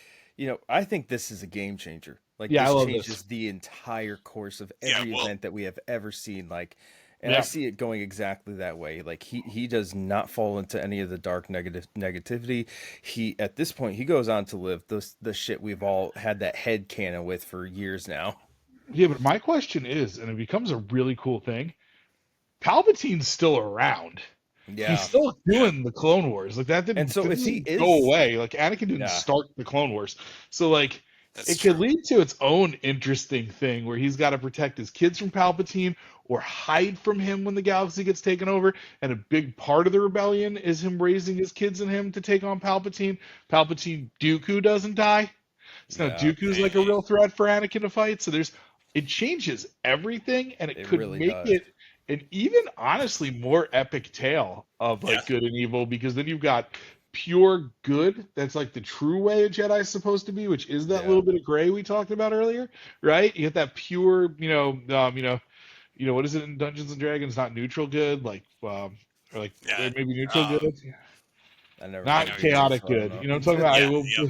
I think this is a game changer. Like, Yeah, I this love this. changes the entire course of Yeah, every well, event that we have ever seen. Like, and I Yeah. see it going exactly that way. Like, he does not fall into any of the dark negativity. He at this point he goes on to live the shit we've all had that head canon with for years now. Yeah, but my question is, and it becomes a really cool thing, Palpatine's still around. He's Yeah, still yeah, doing the Clone Wars. Like and so that if he doesn't go is, away. Like Anakin didn't yeah, start the Clone Wars. So like that's it could true. lead to its own interesting thing where he's got to protect his kids from Palpatine or hide from him when the galaxy gets taken over. And a big part of the rebellion is him raising his kids and him to take on Palpatine. Palpatine Dooku doesn't die. So now yeah, Dooku's like a Hey, real threat for Anakin to fight. So it changes everything, and it it could really make does. it an even honestly more epic tale of yeah, like good and evil, because then you've got pure good, that's like the true way a Jedi is supposed to be, which is that Yeah, little bit of gray we talked about earlier, right? You get that pure, what is it in Dungeons and Dragons? Not neutral good, like or like yeah. maybe neutral good, Um, I never I not know played what you're D&D, talking. chaotic so I don't good. know. You know what I'm talking about? I Yeah, will. yep.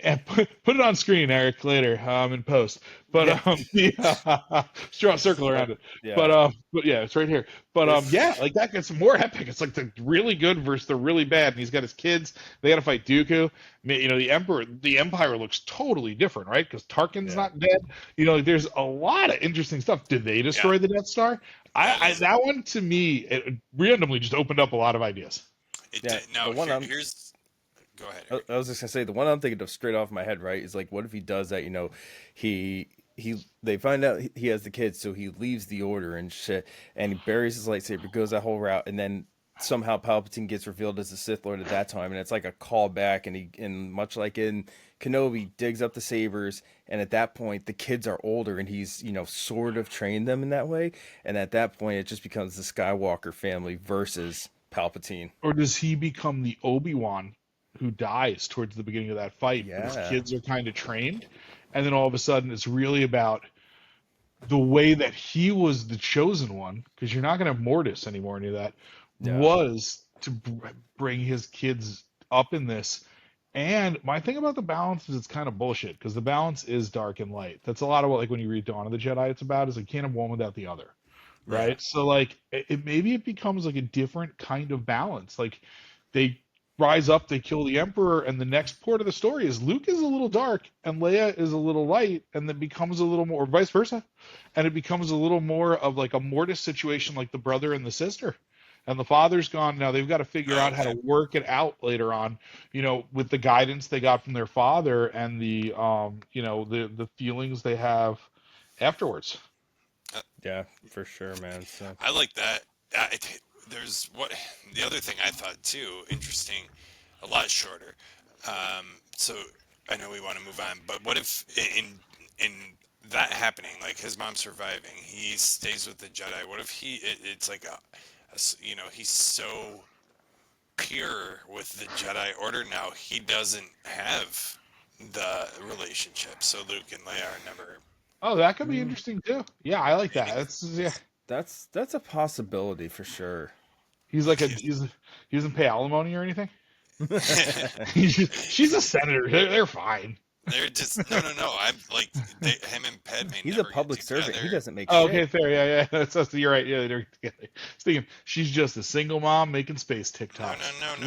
And put it on screen, Eric, later, in post. Yeah, But yeah, just draw a circle but around it. yeah, But yeah, it's right here. But it's yeah, like that gets more epic. It's like the really good versus the really bad, and he's got his kids. They got to fight Dooku. You know, the Empire looks totally different, right? Because Tarkin's yeah. not dead. You know, like, there's a lot of interesting stuff. Did they Yeah, destroy the Death Star? that is That one to me, it randomly just opened up a lot of ideas. it. Yeah, Now the one I'm here's. Go ahead, I Eric. I was just gonna say the one I'm thinking of straight off my head, right, is like what if he does that, he they find out he has the kids, so he leaves the order and shit, and he buries his lightsaber, goes that whole route, and then somehow Palpatine gets revealed as the Sith Lord at that time, and it's like a callback, and much like in Kenobi, digs up the sabers, and at that point the kids are older, and he's sort of trained them in that way, and at that point it just becomes the Skywalker family versus Palpatine. Or does he become the Obi-Wan who dies towards the beginning of that fight, but his Yeah, kids are kind of trained? And then all of a sudden it's really about the way that he was the chosen one, because you're not going to have Mortis anymore, any of that, yeah, was to bring his kids up in this. And my thing about the balance is it's kind of bullshit, because the balance is dark and light. That's a lot of what, like when you read Dawn of the Jedi, it's about is like can't have one without the other, yeah, right? So like maybe it becomes like a different kind of balance. Like they rise up, they kill the Emperor, and the next port of the story is Luke is a little dark and Leia is a little light, and then becomes a little more, or vice versa, and it becomes a little more of like a Mortis situation, like the brother and the sister. and the father's gone. Now they've got to figure out how Okay. to work it out later on, with the guidance they got from their father and the feelings they have afterwards. Yeah, for sure, man. So I like that. There's what the other thing I thought too interesting, a lot shorter. So I know we want to move on, but what if in that happening, like his mom surviving, he stays with the Jedi? What if it's like he's so pure with the Jedi Order now, he doesn't have the relationship. So Luke and Leia are never Oh, that could be mm, interesting too. Yeah, I like that. dating. That's yeah. that's a possibility for sure. He's like he doesn't pay alimony or anything. She's a senator. They're fine. They're just no. I'm like him and Padme He's a never get public servant. He together. doesn't make Oh, shit. okay, fair. Yeah. You're right. Yeah, they're together. I was thinking she's just a single mom making space TikToks.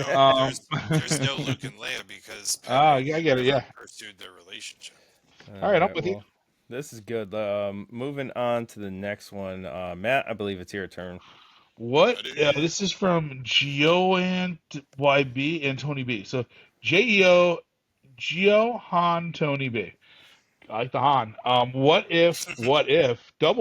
No. Um, There's no Luke and Leia because ah, Padme yeah, I get it. never Yeah. pursued their relationship. All right, I'm with you. Well, this is good. Moving on to the next one. Matt, I believe it's your turn. What? Buddy. This is from Geo and YB and Tony B. So Geo Han Tony B. I like the Han. Double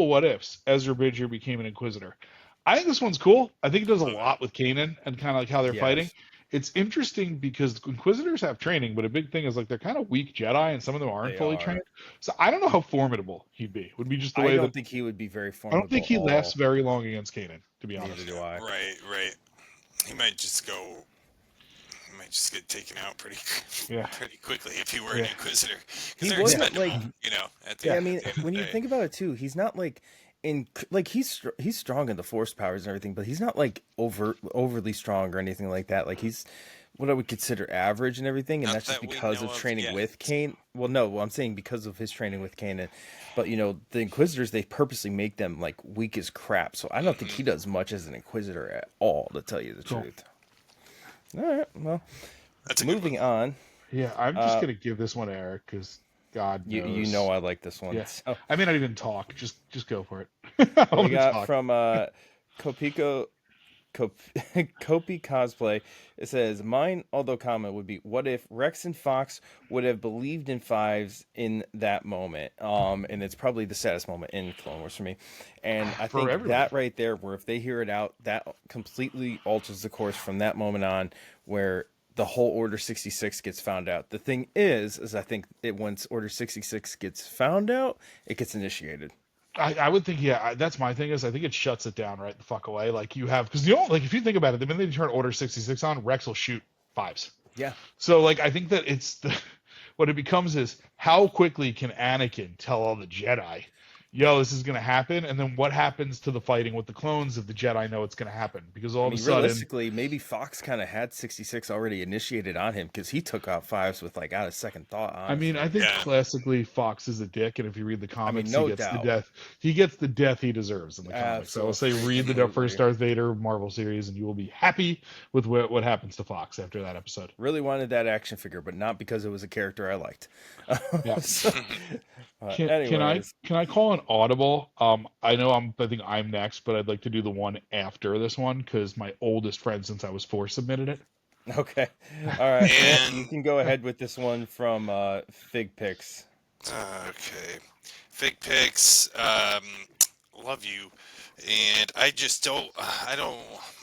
what ifs, Ezra Bridger became an Inquisitor. I think this one's cool. I think it does a Love it. lot with Kanan and kind of like how they're fighting. Yes, It's interesting because Inquisitors have training, but a big thing is like they're kind of weak Jedi and some of them aren't they fully are. trained. So I don't know how formidable he'd be. Would be just the I way don't that think he would be very I don't think he formidable at lasts all. very long against Kanan, to be Neither honest. do I. Right. He might just go. He might just get taken out pretty Yeah. pretty quickly if he were an Yeah. Inquisitor, He because they're wouldn't expendable. like. At the Yeah, I end mean, of the when you day. think about it too, he's not like he's strong in the force powers and everything, but he's not like overly strong or anything like that. Like he's what I would consider average and everything, and Not that's just that we because know of of training yet. with Kane. Well, no, well, I'm saying because of his training with Kanan. But the Inquisitors, they purposely make them like weak as crap. So I don't think he does much as an Inquisitor at all, to tell you the Cool. truth. All right, well, That's a good moving one. on. Yeah, I'm just Uh, gonna give this one to Eric because God knows. you know I like this one. Yeah. So I may not even talk. Just go for it. I don't we want to got talk. from Kopiko Kopi cosplay. It says, mine, although common, would be what if Rex and Fox would have believed in Fives in that moment. And it's probably the saddest moment in Clone Wars for me. And I For think everybody. that right there, where if they hear it out, that completely alters the course from that moment on, where the whole Order 66 gets found out. The thing is I think once Order 66 gets found out, it gets initiated. I would think, yeah, that's my thing is I think it shuts it down right the fuck away. Like you have, because like if you think about it, the minute they turn Order 66 on, Rex will shoot Fives. Yeah. So like I think that what it becomes is how quickly can Anakin tell all the Jedi, yo, this is gonna happen, and then what happens to the fighting with the clones if the Jedi know it's gonna happen? Because all I of a mean, sudden, realistically, maybe Fox kind of had 66 already initiated on him because he took out Fives with like out of second thought. I mean, I Honestly, think Yeah. classically Fox is a dick, and if you read the comics, no he gets the doubt. death. He gets the death he deserves in the comics. So I will say, read the first Darth Vader Marvel series, and you will be happy with what happens to Fox after that episode. Really wanted that action figure, but not because it was a character I liked. Yeah. So, Can I call an audible? I think I'm next, but I'd like to do the one after this one because my oldest friend since I was 4 submitted it. Okay. All right. And- You can go ahead with this one from Fig Picks. Okay. Fig pics. Love you. And I just don't.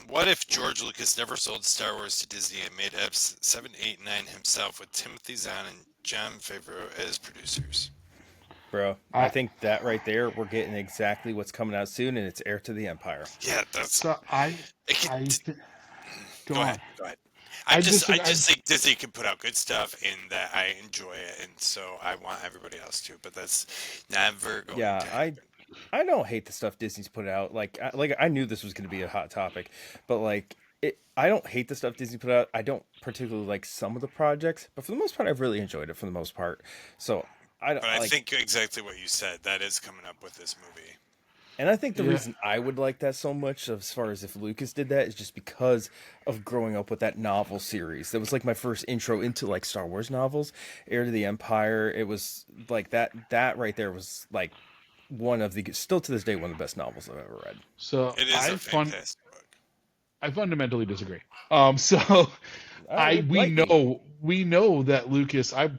What if George Lucas never sold Star Wars to Disney and made Eps 7, 8, 9 himself with Timothy Zahn and Jon Favreau as producers? Bro, I think that right there, we're getting exactly what's coming out soon, and it's Heir to the Empire. Yeah, that's. So go on. Go ahead. I I just just think Disney can put out good stuff, and that I enjoy it, and so I want everybody else to. But that's never going to happen. I don't hate the stuff Disney's put out. Like I knew this was going to be a hot topic, but like I don't hate the stuff Disney put out. I don't particularly like some of the projects, but for the most part, I've really enjoyed it. For the most part, so But I think exactly what you said. That is coming up with this movie. And I think the reason I would like that so much, as far as if Lucas did that, is just because of growing up with that novel series. That was like my first intro into like Star Wars novels, Heir to the Empire. It was like that right there was like one of the, still to this day, one of the best novels I've ever read. So It is a fantastic book. I fundamentally disagree. So All right, we lightning. know that Lucas. I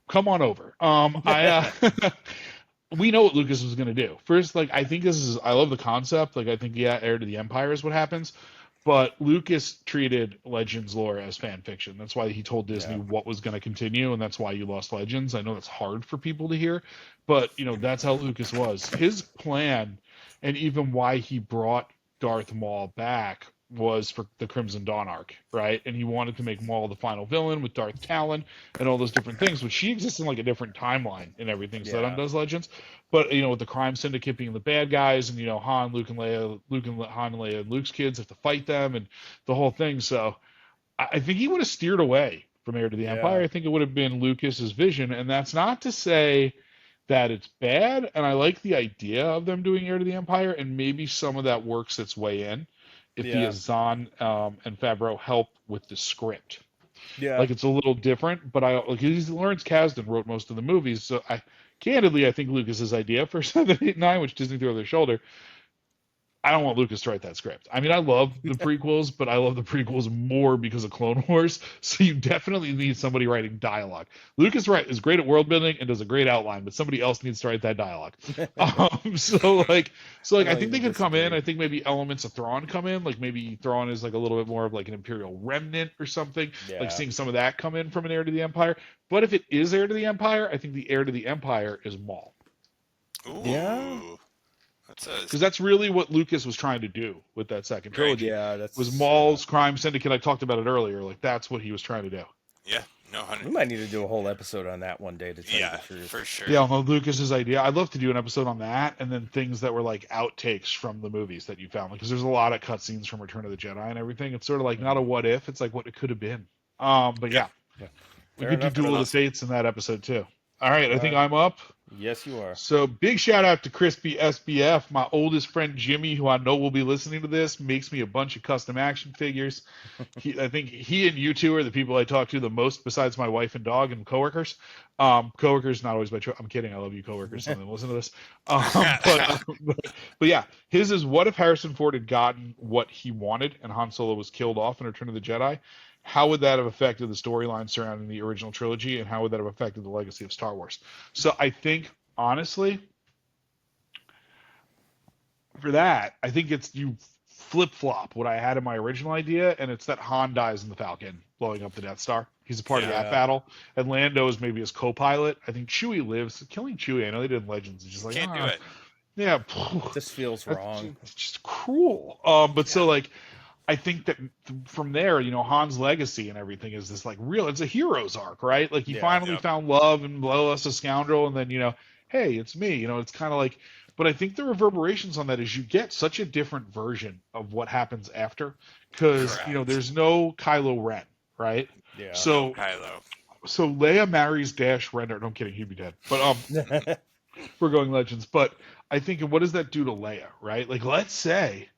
come on over. We know what Lucas was going to do. First, like I think this is. I love the concept. Like I think Heir to the Empire is what happens. But Lucas treated Legends lore as fan fiction. That's why he told Disney Yeah. what was going to continue, and that's why you lost Legends. I know that's hard for people to hear, but that's how Lucas was. His plan, and even why he brought Darth Maul back was for the Crimson Dawn arc, right? And he wanted to make Maul the final villain with Darth Talon and all those different things. But she exists in like a different timeline and everything, so that Yeah. undoes Legends. But with the crime syndicate being the bad guys, and Han, Luke and Leia, Han and Leia, and Luke's kids have to fight them, and the whole thing. So I think he would have steered away from Heir to the Empire. Yeah. I think it would have been Lucas's vision, and that's not to say that it's bad. And I like the idea of them doing Heir to the Empire, and maybe some of that works its way in if the Yeah. Azan and Favreau help with the script. Yeah. Like it's a little different, but Lawrence Kasdan wrote most of the movies, so candidly, I think Lucas's idea for 7, 8, 9, which Disney threw over their shoulder, I don't want Lucas to write that script. I mean, I love the prequels, but I love the prequels more because of Clone Wars. So you definitely need somebody writing dialogue. Lucas is great at world building and does a great outline, but somebody else needs to write that dialogue. So I think they could come in. I think maybe elements of Thrawn come in. Like maybe Thrawn is like a little bit more of like an Imperial remnant or something. Yeah. Like seeing some of that come in from an Heir to the Empire. But if it is Heir to the Empire, I think the Heir to the Empire is Maul. Ooh. Yeah. Because that's really what Lucas was trying to do with that second trilogy. Yeah, that's was Maul's crime syndicate. I talked about it earlier. Like that's what he was trying to do. Yeah, no, 100. We might need to do a whole episode on that one day to tell you the truth. For sure. Yeah, well, Lucas's idea. I'd love to do an episode on that, and then things that were like outtakes from the movies that you found, because there's a lot of cutscenes from Return of the Jedi and everything. It's sort of like not a what if. It's like what it could have been. But yeah. We could do Duel of the Fates in that episode too. All right, I think I'm up. Yes, you are. So big shout out to Crispy SBF, my oldest friend Jimmy, who I know will be listening to this, makes me a bunch of custom action figures. I think he and you two are the people I talk to the most, besides my wife and dog and coworkers. Coworkers not always by choice. I'm kidding. I love you, coworkers. Some of them listen to this. But yeah, his is what if Harrison Ford had gotten what he wanted and Han Solo was killed off in Return of the Jedi? How would that have affected the storyline surrounding the original trilogy, and how would that have affected the legacy of Star Wars? So I think, honestly, for that, I think it's you flip-flop what I had in my original idea, and it's that Han dies in the Falcon, blowing up the Death Star. He's a part of that battle. And Lando is maybe his co-pilot. I think Chewie lives. Killing Chewie, I know they did in Legends. It's just like, Can't do it. Yeah. This feels wrong. It's just cruel. So like, I think that from there, Han's legacy and everything is this like real. It's a hero's arc, right? Like he finally found love and blow us a scoundrel, and then hey, it's me. It's kind of like. But I think the reverberations on that is you get such a different version of what happens after, because there's no Kylo Ren, right? Yeah. So no Kylo. So Leia marries Dash Rendar. No, I'm kidding. He'd be dead. But we're going Legends. But I think, what does that do to Leia, right? Like, let's say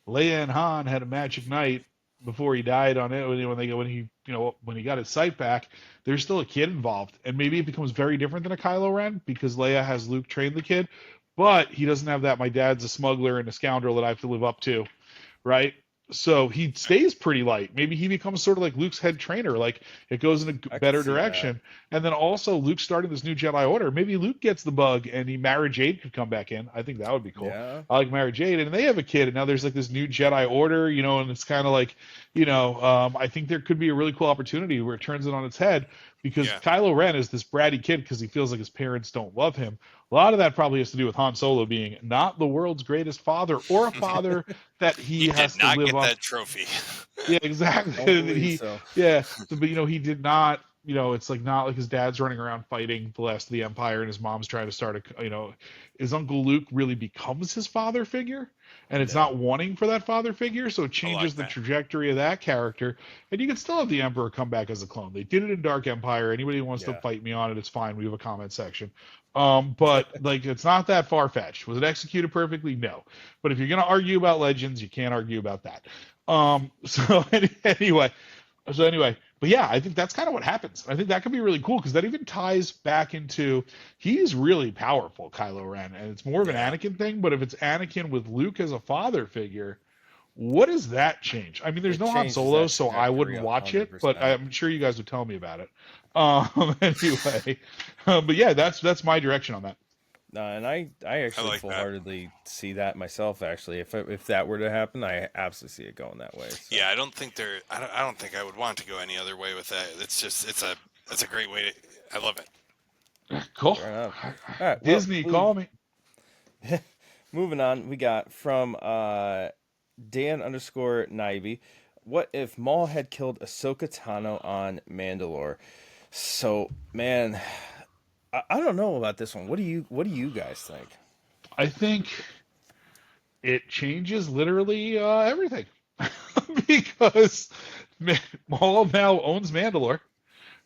Leia and Han had a magic night before he died on it. When he got his sight back, there's still a kid involved, and maybe it becomes very different than a Kylo Ren because Leia has Luke train the kid, but he doesn't have that. My dad's a smuggler and a scoundrel that I have to live up to, right? So he stays pretty light. Maybe he becomes sort of like Luke's head trainer. Like it goes in a better direction. And then also Luke starting this new Jedi Order. Maybe Luke gets the bug and Mara Jade could come back in. I think that would be cool. Yeah. I like Mara Jade, and they have a kid, and now there's like this new Jedi Order, and it's kind of like, I think there could be a really cool opportunity where it turns it on its head, because Kylo Ren is this bratty kid because he feels like his parents don't love him. A lot of that probably has to do with Han Solo being not the world's greatest father, or a father that he has to live up. He did not get that trophy. Yeah, exactly. But he did not. It's like not like his dad's running around fighting the last of the Empire, and his mom's trying to start his Uncle Luke really becomes his father figure, and it's not wanting for that father figure, so it changes the trajectory of that character. And you can still have the Emperor come back as a clone. They did it in Dark Empire. Anybody who wants to fight me on it, it's fine. We have a comment section. But like, it's not that far-fetched. Was it executed perfectly? No. But if you're going to argue about Legends, you can't argue about that. Anyway, but yeah, I think that's kind of what happens. I think that could be really cool, because that even ties back into, he's really powerful, Kylo Ren, and it's more of an Anakin thing. But if it's Anakin with Luke as a father figure, What does that change? I mean, there's It no Han changes Solo, that so I wouldn't trajectory watch it, but 100%. I'm sure you guys would tell me about it. Anyway, but yeah, that's my direction on that. And I actually like full that. heartedly see that myself. Actually, if that were to happen, I absolutely see it going that way. So. Yeah, I don't think I don't think I would want to go any other way with that. It's a great way to. I love it. Cool. Fair enough. All right, well, Disney, call me. moving on. We got from Dan _ Nivey. What if Maul had killed Ahsoka Tano on Mandalore? So, man, I don't know about this one. What do you guys think? I think it changes literally everything because Maul now owns Mandalore.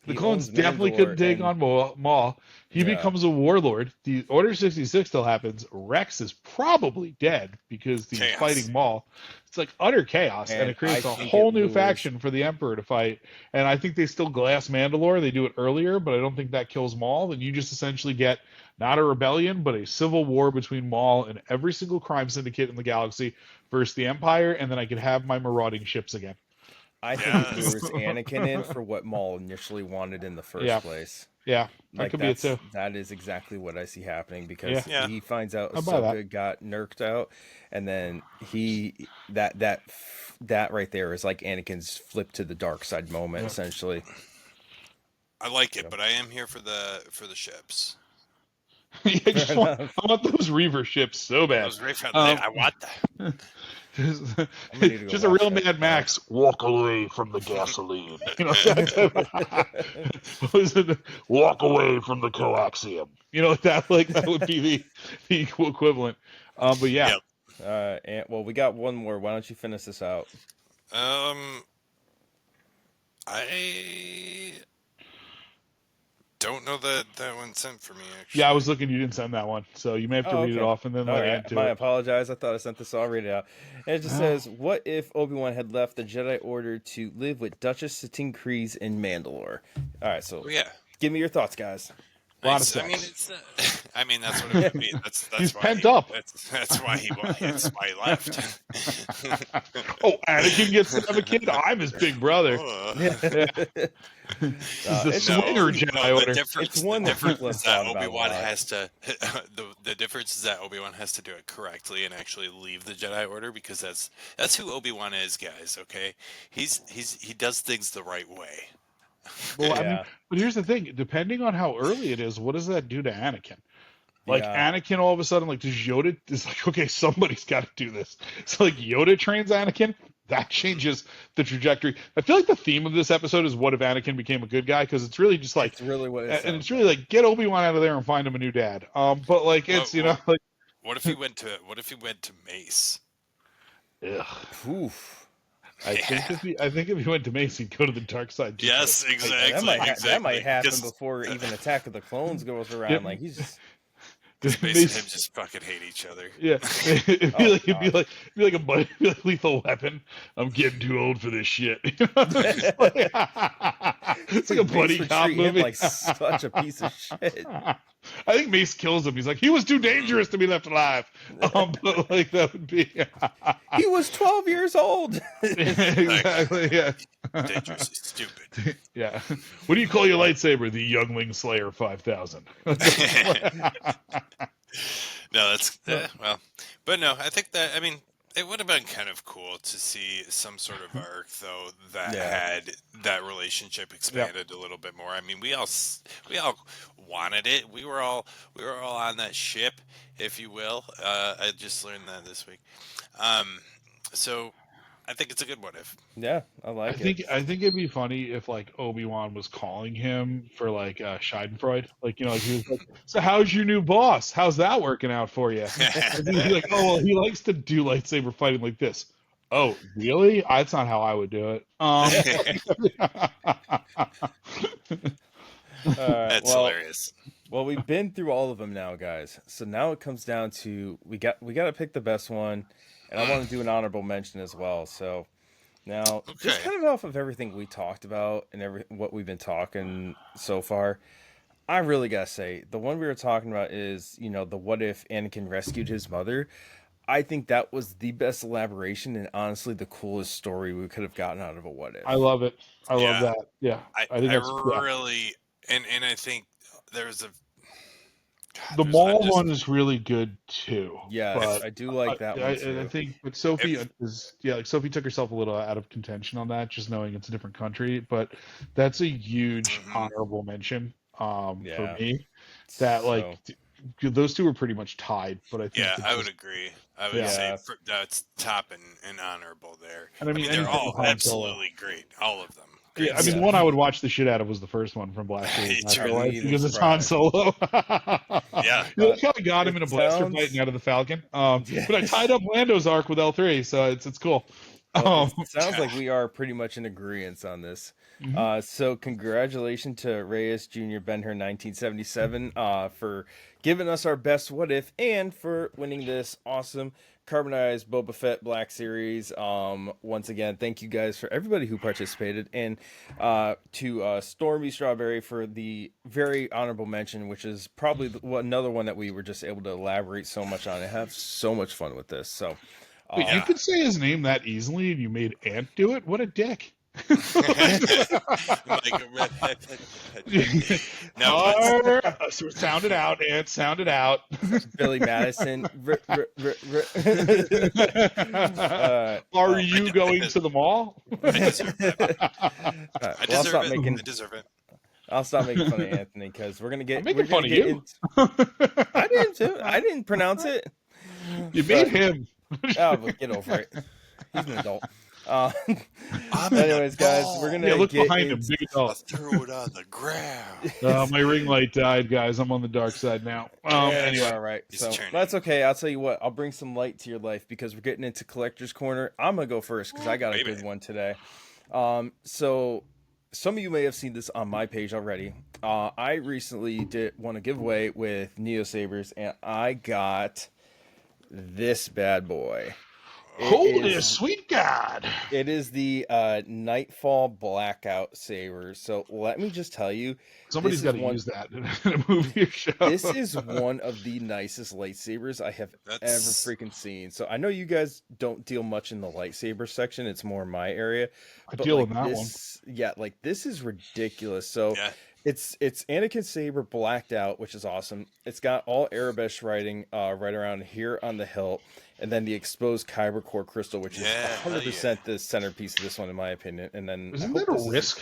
The He clones owns definitely Mandalore couldn't take and on Maul. He yeah, becomes a warlord. The Order 66 still happens. Rex is probably dead because he's Chaos. fighting Maul. It's like utter chaos, and and it creates I a think whole it new lures. faction for the Emperor to fight. And I think they still glass Mandalore. They do it earlier, but I don't think that kills Maul. Then you just essentially get not a rebellion, but a civil war between Maul and every single crime syndicate in the galaxy versus the Empire, and then I could have my marauding ships again. I think it Yes. lures Anakin in for what Maul initially wanted in the first Yeah, place. yeah, that Like could be it too. that is exactly what I see happening Yeah, because Yeah. he finds out I buy that. Ahsoka got nerked out, and then that right there is like Anakin's flip to the dark side moment, Yeah. essentially. I like it, Yeah. but I am here for the ships. Yeah, I Fair want enough. those Reaver ships so bad. Those Ray Um, I want that. just I'm gonna need to go just a watch real that Mad now. Max. Walk away from the gasoline. You know, what was it? Walk away from the coaxium. You know that would be the equal equivalent. But yeah, Yep. And well, we got one more. Why don't you finish this out? I don't know that one sent for me actually. yeah, I was looking. You didn't send that one, so you may have to Oh, read it okay. off and then All like right. add to My it. apologize. I thought I sent this. So I'll read it out. And it just Oh. says, "What if Obi-Wan had left the Jedi Order to live with Duchess Satine Kryze in Mandalore?" All right. So Oh, yeah. give me your thoughts, guys. A lot of I mean, sex. it's I mean, that's what it would be. That's He's why pent up. That's why that's why he left. Oh, Anakin gets to have a kid. I'm his big brother. Oh, This is the It's swinger one- Jedi the Order. difference, It's one the that difference people have is that thought about a Obi-Wan lot. has to. The difference is that Obi-Wan has to do it correctly and actually leave the Jedi Order because that's who Obi-Wan is, guys. Okay, he does things the right way. Well, I mean, Yeah. but here's the thing: depending on how early it is, what does that do to Anakin? Like Yeah. Anakin, all of a sudden, like does Yoda is like, okay, somebody's got to do this. So like Yoda trains Anakin, that changes the trajectory. I feel like the theme of this episode is what if Anakin became a good guy because it's really just like, It's really what it and sounds it's really like get Obi-Wan out of there and find him a new dad. But like it's Well, like, What if he went to Mace? ugh. like. Oof. I think if he went to Mace, he'd go to the dark side. just Yes, like- exactly. That might happen Because before even Attack of the Clones goes around. Yep. Like he's just, Mace and him just fucking hate each other. Yeah, it'd Oh, be like a buddy, it'd be like Lethal Weapon. I'm getting too old for this shit. It's like a buddy Mace would cop treat him movie. like such a piece of shit. I think Mace kills him. He's like, he was too dangerous to be left alive. But like that would be He was 12 years old. exactly. Yeah, Dangerously stupid. yeah. What do you call your lightsaber? The Youngling Slayer 5000. No, that's well, but no, I think that it would have been kind of cool to see some sort of arc though that Yeah. had that relationship expanded a little bit more. I mean, we all wanted it. We were all on that ship, if you will. I just learned that this week. So I think it's a good one if. Yeah, I like it. I think it'd be funny if like Obi-Wan was calling him for like Schadenfreude, like like he was like, so how's your new boss? How's that working out for you? And he'd be like, oh well, he likes to do lightsaber fighting like this. Oh really? That's not how I would do it. All right, That's well, hilarious. well, we've been through all of them now, guys. So now it comes down to we got to pick the best one, and I want to do an honorable mention as well. So now, just Okay. kind of off of everything we talked about and what we've been talking so far, I really gotta say the one we were talking about is the what if Anakin rescued his mother. I think that was the best elaboration and honestly the coolest story we could have gotten out of a what if. I love it. I love Yeah. that. Yeah, I think I that's really and I think there's a the God, there's mall I just one is really good too. Yes, but I do like that one I too. think, but Sophie if is like Sophie took herself a little out of contention on that, just knowing it's a different country. But that's a huge mhm. honorable mention for Yeah. me. That So those two are pretty much tied. But I think Yeah, I would because agree. I would yeah, say yeah. that's top and honorable there. and I I mean mean, they're anything all with Han Solo. absolutely great. All of them. Yeah, Great I mean the stuff. one I Yes. would watch the shit out of was the first one from Black Series It's I really Afterlife wouldn't even because it's Han surprise. Solo. yeah. You know, kind of got him It in a blaster fight sounds and out of the Falcon. But I yes. tied up Lando's arc with L3, so it's cool. Well, Um, it sounds like we are pretty much in agreement on this. mhm. So congratulations to Reyes Jr. Ben-Hur 1977 for giving us our best what if and for winning this awesome carbonized Boba Fett Black Series. Once again, thank you guys for everybody who participated, and to Stormy Strawberry for the very honorable mention, which is probably another one that we were just able to elaborate so much on and have so much fun with this. So. Wait, you Yeah. could say his name that easily and you made Ant do it? What a dick. Like, no, but So sound it out, Ant. Sound it out. Billy Madison. Are you going to the mall? I deserve that. I'll I stop deserve it. making I deserve it. I'll stop making fun of Anthony because we're gonna get. I'm making fun of get you. I didn't too. I didn't pronounce it. You made him. Oh, but get over it. He's an adult. I'm an Anyways, guys, adult. we're gonna Yeah, look get behind him. into- Big I'll adult. throw it on the ground. My ring light died, guys. I'm on the dark side now. Yeah, Anyway. all right. He's So turning. that's okay. I'll tell you what. I'll bring some light to your life because we're getting into collector's corner. I'm gonna go first because I got a Baby. good one today. So some of you may have seen this on my page already. I recently won a giveaway with Neo Sabers, and I got this bad boy. Holy sweet God. It is the Nightfall Blackout Saber. So let me just tell you, Somebody's this got is to one- use that in a movie or show. this is one of the nicest lightsabers I have ever That's freaking seen. So I know you guys don't deal much in the lightsaber section; it's more my area. I But deal like in that one. this, yeah, like this is ridiculous. So yeah. it's Anakin Saber blacked out, which is awesome. It's got all Arabesh writing right around here on the hilt, and then the exposed kyber core crystal, which is Yeah, hell 100% the centerpiece of this one, in my opinion. And then I Isn't hope that this a is- risk?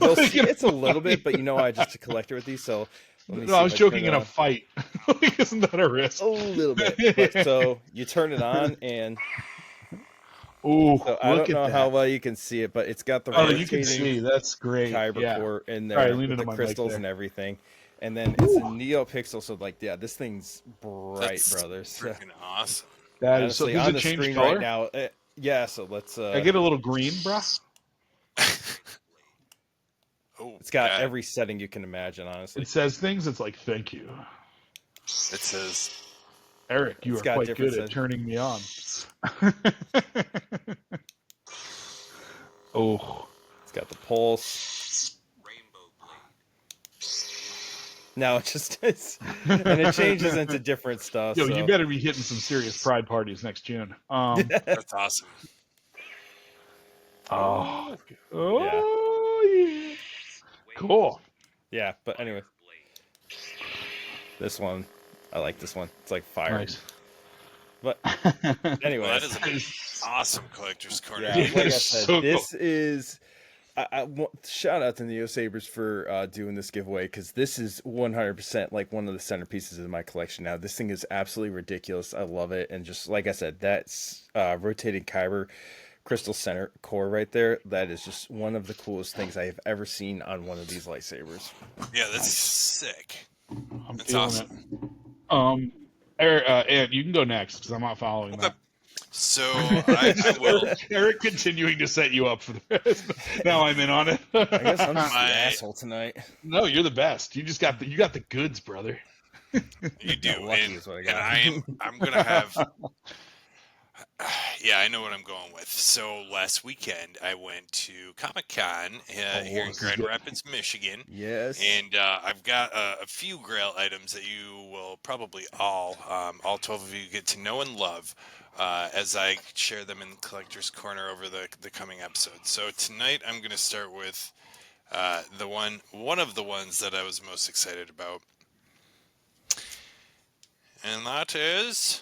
You'll see, it's a little bit, but you know, I just a collector with these, so let me No, see I if was can joking turn in it a on. fight. Like, isn't that a risk? A little bit. But, so you turn it on, and Ooh, so I look don't know at how that. well you can see it, but it's got the Oh, you can rotating see. That's great. kyber Yeah. core in All right, there lean with into the my mic crystals there. and everything. And then it's a NeoPixel, so like, yeah, this thing's bright, That's brothers. freaking awesome. That is so. Honestly, Does on it the change screen color? right now. Yeah, so let's. I get a little green, bruh. Oh, It's got yeah. every setting you can imagine, honestly. It says things. It's like, thank you, It says Eric. You It's are got quite different good at settings. turning me on. Oh, It's got the pulse. Now it just is, and it changes into different stuff. yo, so. you better be hitting some serious pride parties next June. that's awesome. Oh, yeah. Cool. Yeah, but anyway, this one, I like this one. It's like fire. Nice. But anyway, Well, that is an awesome collector's corner. yeah, like I It's said, so this is. Shout out to Neo Sabers for doing this giveaway because this is 100% like one of the centerpieces of my collection now. This thing is absolutely ridiculous. I love it, and just like I said, that's rotating kyber crystal center core right there. That is just one of the coolest things I have ever seen on one of these lightsabers. Yeah, that's sick. I'm That's feeling awesome. it. Eric, Ed, you can go next because I'm not following Okay. that. So I will. Eric continuing to set you up for the rest. Now I'm in on it. I guess I'm just My- the asshole tonight. No, you're the best. You just got the goods, brother. You do, Lucky and, is what I and got. I'm gonna have. Yeah, I know what I'm going with. So last weekend I went to Comic-Con here in This is Grand good. Rapids, Michigan, Yes. and I've got a few Grail items that you will probably all 12 of you get to know and love as I share them in the Collector's Corner over the coming episodes. So tonight I'm going to start with one of the ones that I was most excited about, and that is.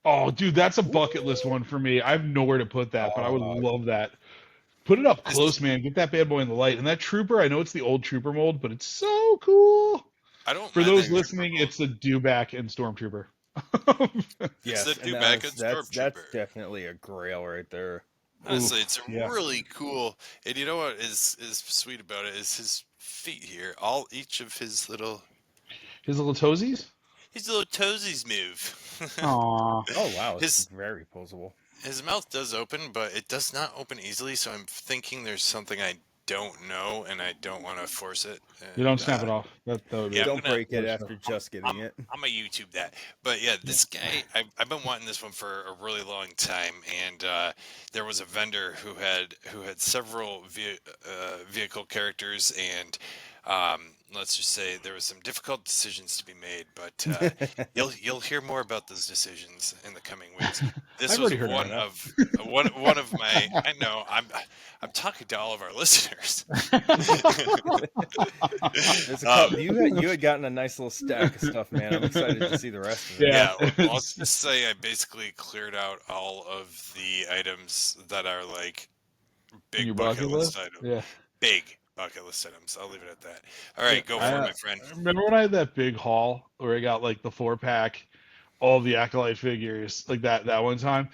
Oh, dude, that's a bucket list one for me. I have nowhere to put that, but I would love that. Put it up This, close, man. Get that bad boy in the light. And that trooper, I know it's the old trooper mold, but it's so cool. I don't For mind those that trooper listening, mode. it's the Dewback and Stormtrooper. It's the Yes, and Dewback and that's Stormtrooper. definitely a grail right there. Honestly, Oof, it's yeah. really cool. And you know what is sweet about it is his feet here. Each of His little toesies? his little toesies move. Aw. Oh wow, it's his very posable. his mouth does open, but it does not open easily. So I'm thinking there's something I don't know, and I don't want to force it. You don't And snap it off. That would be yeah, Don't break it worse. after just getting it. I'm gonna YouTube that. But yeah, this guy, I've been wanting this one for a really long time, and there was a vendor who had several vehicle characters, and let's just say there was some difficult decisions to be made. But you'll hear more about those decisions in the coming weeks. This I've was already heard one about of one of my. I know I'm talking to all of our listeners. There's a couple, you had gotten a nice little stack of stuff, man. I'm excited to see the rest of it. Yeah. Yeah, well, let's just say I basically cleared out all of the items that are like big Your bucket list list? items. Yeah. Big bucket list items. I'll leave it at that. All right, go for I, it, my friend. remember when I had that big haul where I got like the 4-pack, all the Acolyte figures, like that one time?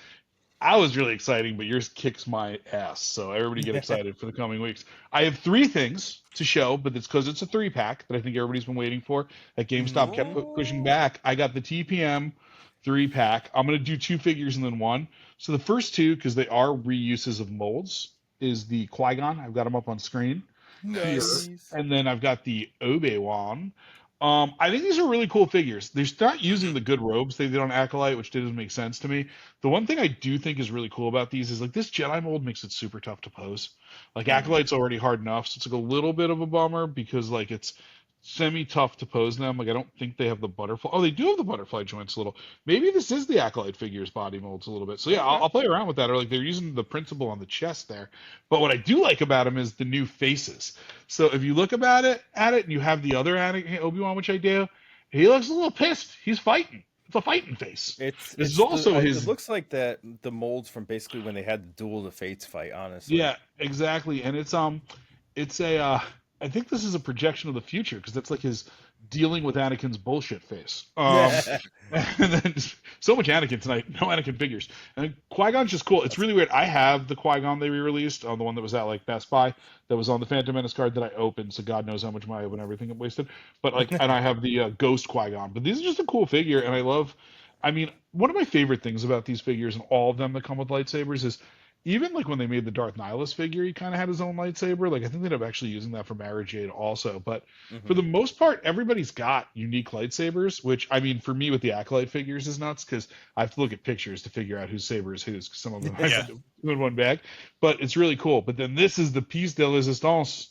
I was really exciting, but yours kicks my ass. So everybody get excited for the coming weeks. I have 3 things to show, but it's because it's a 3-pack that I think everybody's been waiting for. That GameStop kept pushing back. I got the TPM 3-pack. I'm going to do 2 figures and then 1. So the first 2, because they are reuses of molds, is the Qui-Gon. I've got them up on screen here. Nice. And then I've got the Obi-Wan. I think these are really cool figures. They're not using the good robes they did on Acolyte, which doesn't make sense to me. The one thing I do think is really cool about these is like this Jedi mold makes it super tough to pose. Like Acolyte's already hard enough, so it's like a little bit of a bummer because like it's semi tough to pose them. Like I don't think they have the butterfly. Oh, they do have the butterfly joints a little. Maybe this is the Acolyte figures body molds a little bit. So yeah, I'll play around with that. Or like they're using the principle on the chest there. But what I do like about them is the new faces. So if you look about it at it and you have the other Obi-Wan, which I do, he looks a little pissed. He's fighting. It's a fighting face. This is also his. It looks like that the molds from basically when they had the Duel of the Fates fight. Honestly, Yeah, exactly. And it's a. I think this is a projection of the future because that's like his dealing with Anakin's bullshit face. And then so much Anakin tonight, no Anakin figures. And Qui-Gon's just cool. It's really weird. I have the Qui-Gon they re-released on the one that was at like Best Buy that was on the Phantom Menace card that I opened. So God knows how much money I opened everything I wasted. But like, and I have the Ghost Qui-Gon. But these are just a cool figure, and I love. I mean, one of my favorite things about these figures and all of them that come with lightsabers is even like when they made the Darth Nihilus figure, he kind of had his own lightsaber. Like I think they'd up actually using that for Mara Jade also. But for the most part, everybody's got unique lightsabers. Which I mean, for me with the Acolyte figures is nuts because I have to look at pictures to figure out whose saber is whose. 'Cause some of them I Yeah. put in one bag, but it's really cool. But then this is the piece de resistance.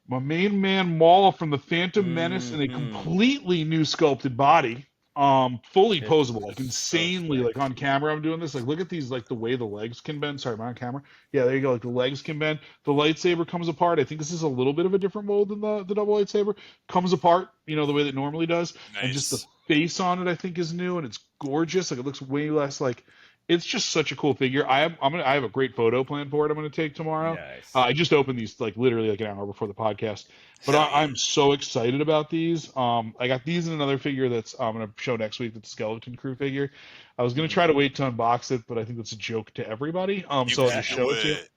My main man Maul from the Phantom Menace in a completely new sculpted body. Fully posable, like insanely, like on camera. I'm doing this. Like, look at these, like the way the legs can bend. Sorry, am I on camera? Yeah, there you go. Like the legs can bend. The lightsaber comes apart. I think this is a little bit of a different mold than the double lightsaber. Comes apart, you know, the way that it normally does. And just the Nice. face on it, I think, is new and it's gorgeous. Like it looks way less like. It's just such a cool figure. I have a great photo plan for it. I'm gonna take tomorrow. Nice. I just opened these like literally like an hour before the podcast. But Hell yeah. I'm so excited about these. I got these in another figure that's I'm gonna show next week. That's a Skeleton Crew figure. I was gonna try to wait to unbox it, but I think that's a joke to everybody. So I'll You just can show do it to you. it.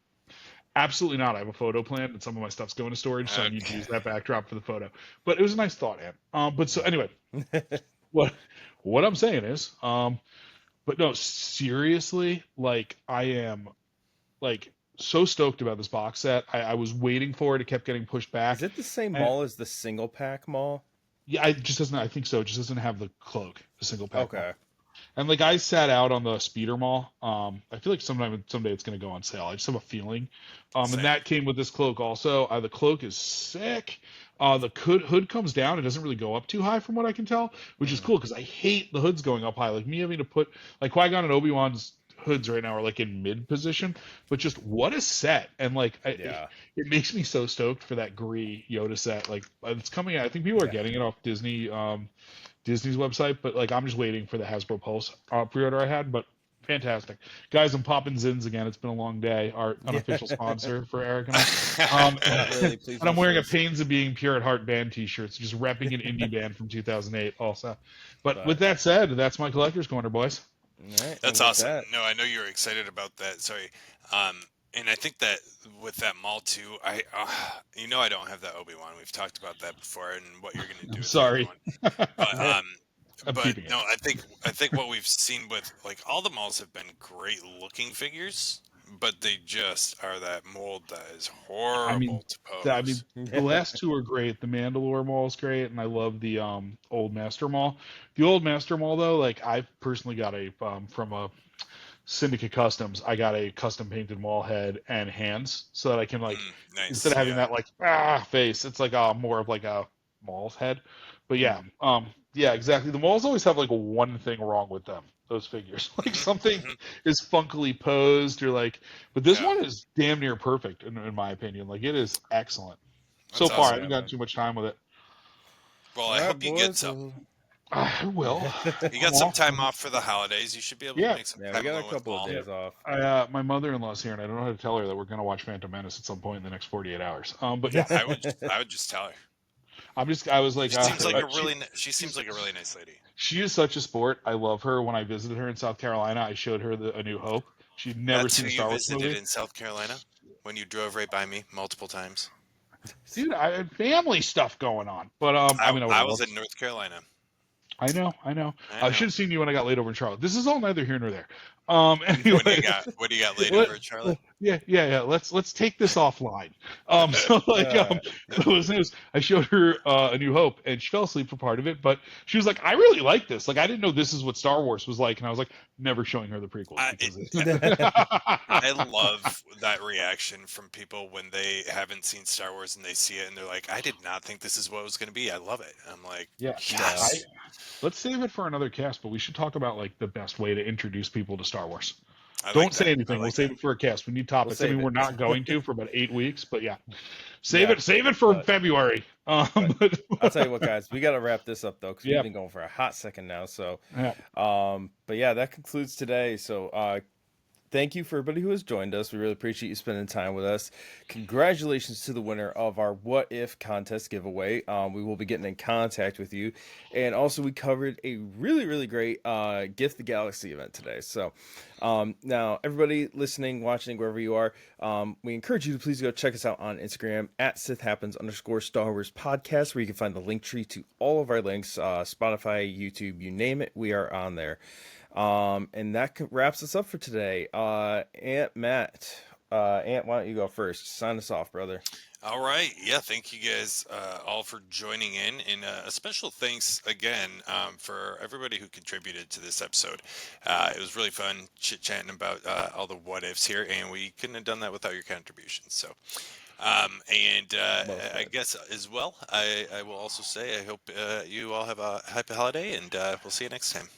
Absolutely not. I have a photo plan, and some of my stuff's going to storage, so I need to use that backdrop for the photo. But it was a nice thought, Ant. But so anyway, what I'm saying is, but no, seriously, like I am, like so stoked about this box set. I was waiting for it. It kept getting pushed back. Is it the same And- mall as the single pack mall? Yeah, it just doesn't. I think so. It just doesn't have the cloak, the single pack. Okay. And like I sat out on the speeder mall. I feel like someday it's gonna go on sale. I just have a feeling. And Same. that came with this cloak also. The cloak is sick. The hood comes down. It doesn't really go up too high from what I can tell, which is cool because I hate the hoods going up high. Like me having to put like Qui-Gon and Obi-Wan's hoods right now are like in mid position, but just what a set. And like Yeah. it makes me so stoked for that Gree Yoda set. Like it's coming out. I think people are getting it off Disney's website, but like I'm just waiting for the Hasbro Pulse pre-order I had. But fantastic, guys! I'm popping Zins again. It's been a long day. Our unofficial sponsor for Eric and I. Not really, please And I'm don't wearing a stress. Pains of Being Pure at Heart band T-shirts, just repping an indie band from 2008. Also, but with that said, that's my collector's corner, boys. All right, and That's with awesome. that- No, I know you're excited about that. Sorry. And I think that with that mall too, I don't have that Obi-Wan. We've talked about that before, and what you're going to do with the Sorry. Obi-Wan. But I'm keeping it. no, I think what we've seen with like all the malls have been great looking figures, but they just are that mold that is horrible to pose. The last two are great. The Mandalore Mall is great, and I love the Old Master Mall. The Old Master Mall, though, like I personally got a from a Syndicate Customs. I got a custom painted mall head and hands, so that I can like Nice. instead of having that like face, it's like more of like a mall's head. But yeah, exactly. The malls always have like one thing wrong with them. Those figures, like something is funkily posed, or like, but this one is damn near perfect in my opinion. Like it is excellent. So That's far, I awesome. haven't gotten too much time with it. Well, All I right, hope you boys, get some. I will. You got some time off for the holidays. You should be able to make some Yeah, time we got a alone with couple of Paul. days off. My mother-in-law's here, and I don't know how to tell her that we're going to watch Phantom Menace at some point in the next 48 hours. But yeah, I would just tell her. I was like, She seems like she seems like a really nice lady. she is such a sport. I love her. When I visited her in South Carolina, I showed her A New Hope. She'd never That's seen who a you Star Wars visited movie. in South Carolina when you drove right by me multiple times. Dude, I had family stuff going on. But I I was in North Carolina. I know. I know. I should have seen you when I got laid over in Charlotte. This is all neither here nor there. What do Anyway, what do you got later over, Charlotte? yeah. Let's take this offline. So like, it was news. I showed her A New Hope, and she fell asleep for part of it. But she was like, "I really like this. Like, I didn't know this is what Star Wars was like." And I was like, never showing her the prequels. I love that reaction from people when they haven't seen Star Wars and they see it and they're like, "I did not think this is what it was going to be. I love it." I'm like, yes. Let's save it for another cast, but we should talk about like the best way to introduce people to Star Wars. I Don't like say that. anything. We'll save it for a cast. We need topics. I mean, we're not going to for about 8 weeks, but yeah, save it for February. But I'll tell you what, guys, we got to wrap this up though, because we've been going for a hot second now. So, but yeah, that concludes today. So, thank you for everybody who has joined us. We really appreciate you spending time with us. Congratulations to the winner of our What If contest giveaway. We will be getting in contact with you. And also, we covered a really, really great Gift the Galaxy event today. So now, everybody listening, watching, wherever you are, we encourage you to please go check us out on Instagram at Sith Happens _Star Wars podcast, where you can find the link tree to all of our links, Spotify, YouTube, you name it, we are on there. And that wraps us up for today. Matt, why don't you go first? Sign us off, brother. All right. Yeah. Thank you guys all for joining in. And a special thanks again for everybody who contributed to this episode. It was really fun chit-chatting about all the what ifs here, and we couldn't have done that without your contributions. So, I guess as well, I will also say I hope you all have a happy holiday, and we'll see you next time.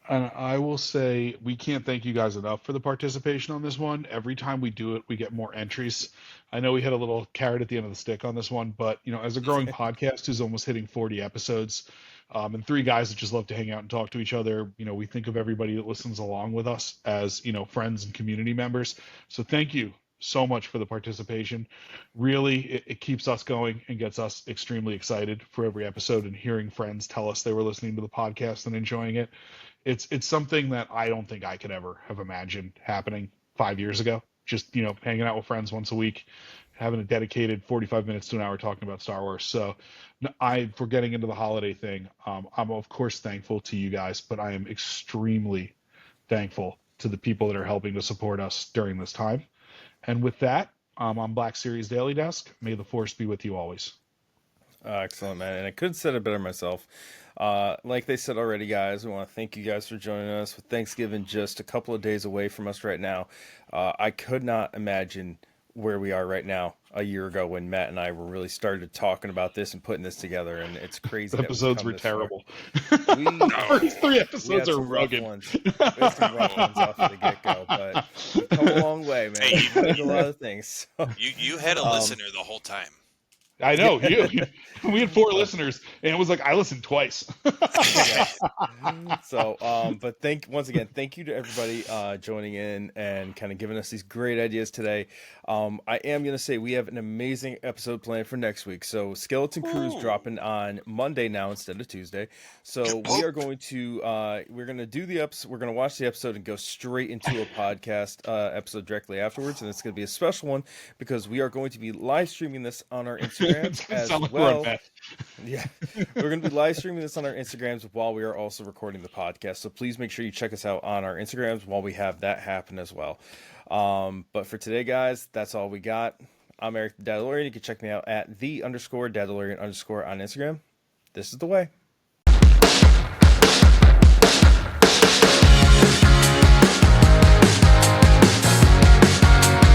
And I will say we can't thank you guys enough for the participation on this one. Every time we do it, we get more entries. I know we had a little carrot at the end of the stick on this one, but as a growing podcast who's almost hitting 40 episodes, and 3 guys that just love to hang out and talk to each other, we think of everybody that listens along with us as friends and community members. So thank you so much for the participation. Really, it keeps us going and gets us extremely excited for every episode, and hearing friends tell us they were listening to the podcast and enjoying it. It's something that I don't think I could ever have imagined happening 5 years ago. Just, hanging out with friends once a week, having a dedicated 45 minutes to an hour talking about Star Wars. So for getting into the holiday thing, I'm of course thankful to you guys, but I am extremely thankful to the people that are helping to support us during this time. And with that, I'm Black Series Daily Desk. May the Force be with you always. Excellent, man. And I couldn't said it better myself. Like they said already, guys, we want to thank you guys for joining us with Thanksgiving just a couple of days away from us right now. I could not imagine where we are right now a year ago when Matt and I were really started talking about this and putting this together, and it's crazy. The that we've episodes come were this far. terrible. We The first 3 we had episodes are some rough rugged. ones. We had some rough ones off of the get go, but we've come a long way, man. Hey, We've learned a lot of things. So, You had a listener the whole time. I know we had 4 listeners, and it was like I listened twice. so but once again, thank you to everybody joining in and kind of giving us these great ideas today. I am gonna say we have an amazing episode planned for next week. So Skeleton Crew's dropping on Monday now instead of Tuesday. So we are going to we're gonna do the episode. We're gonna watch the episode and go straight into a podcast episode directly afterwards, and it's gonna be a special one because we are going to be live streaming this on our Instagram as Sound like we're well. a mess. Yeah, we're going to be live streaming this on our Instagrams while we are also recording the podcast. So please make sure you check us out on our Instagrams while we have that happen as well. But for today, guys, that's all we got. I'm Eric the Dadalorian. You can check me out at _Dadalorian_ on Instagram. This is the way.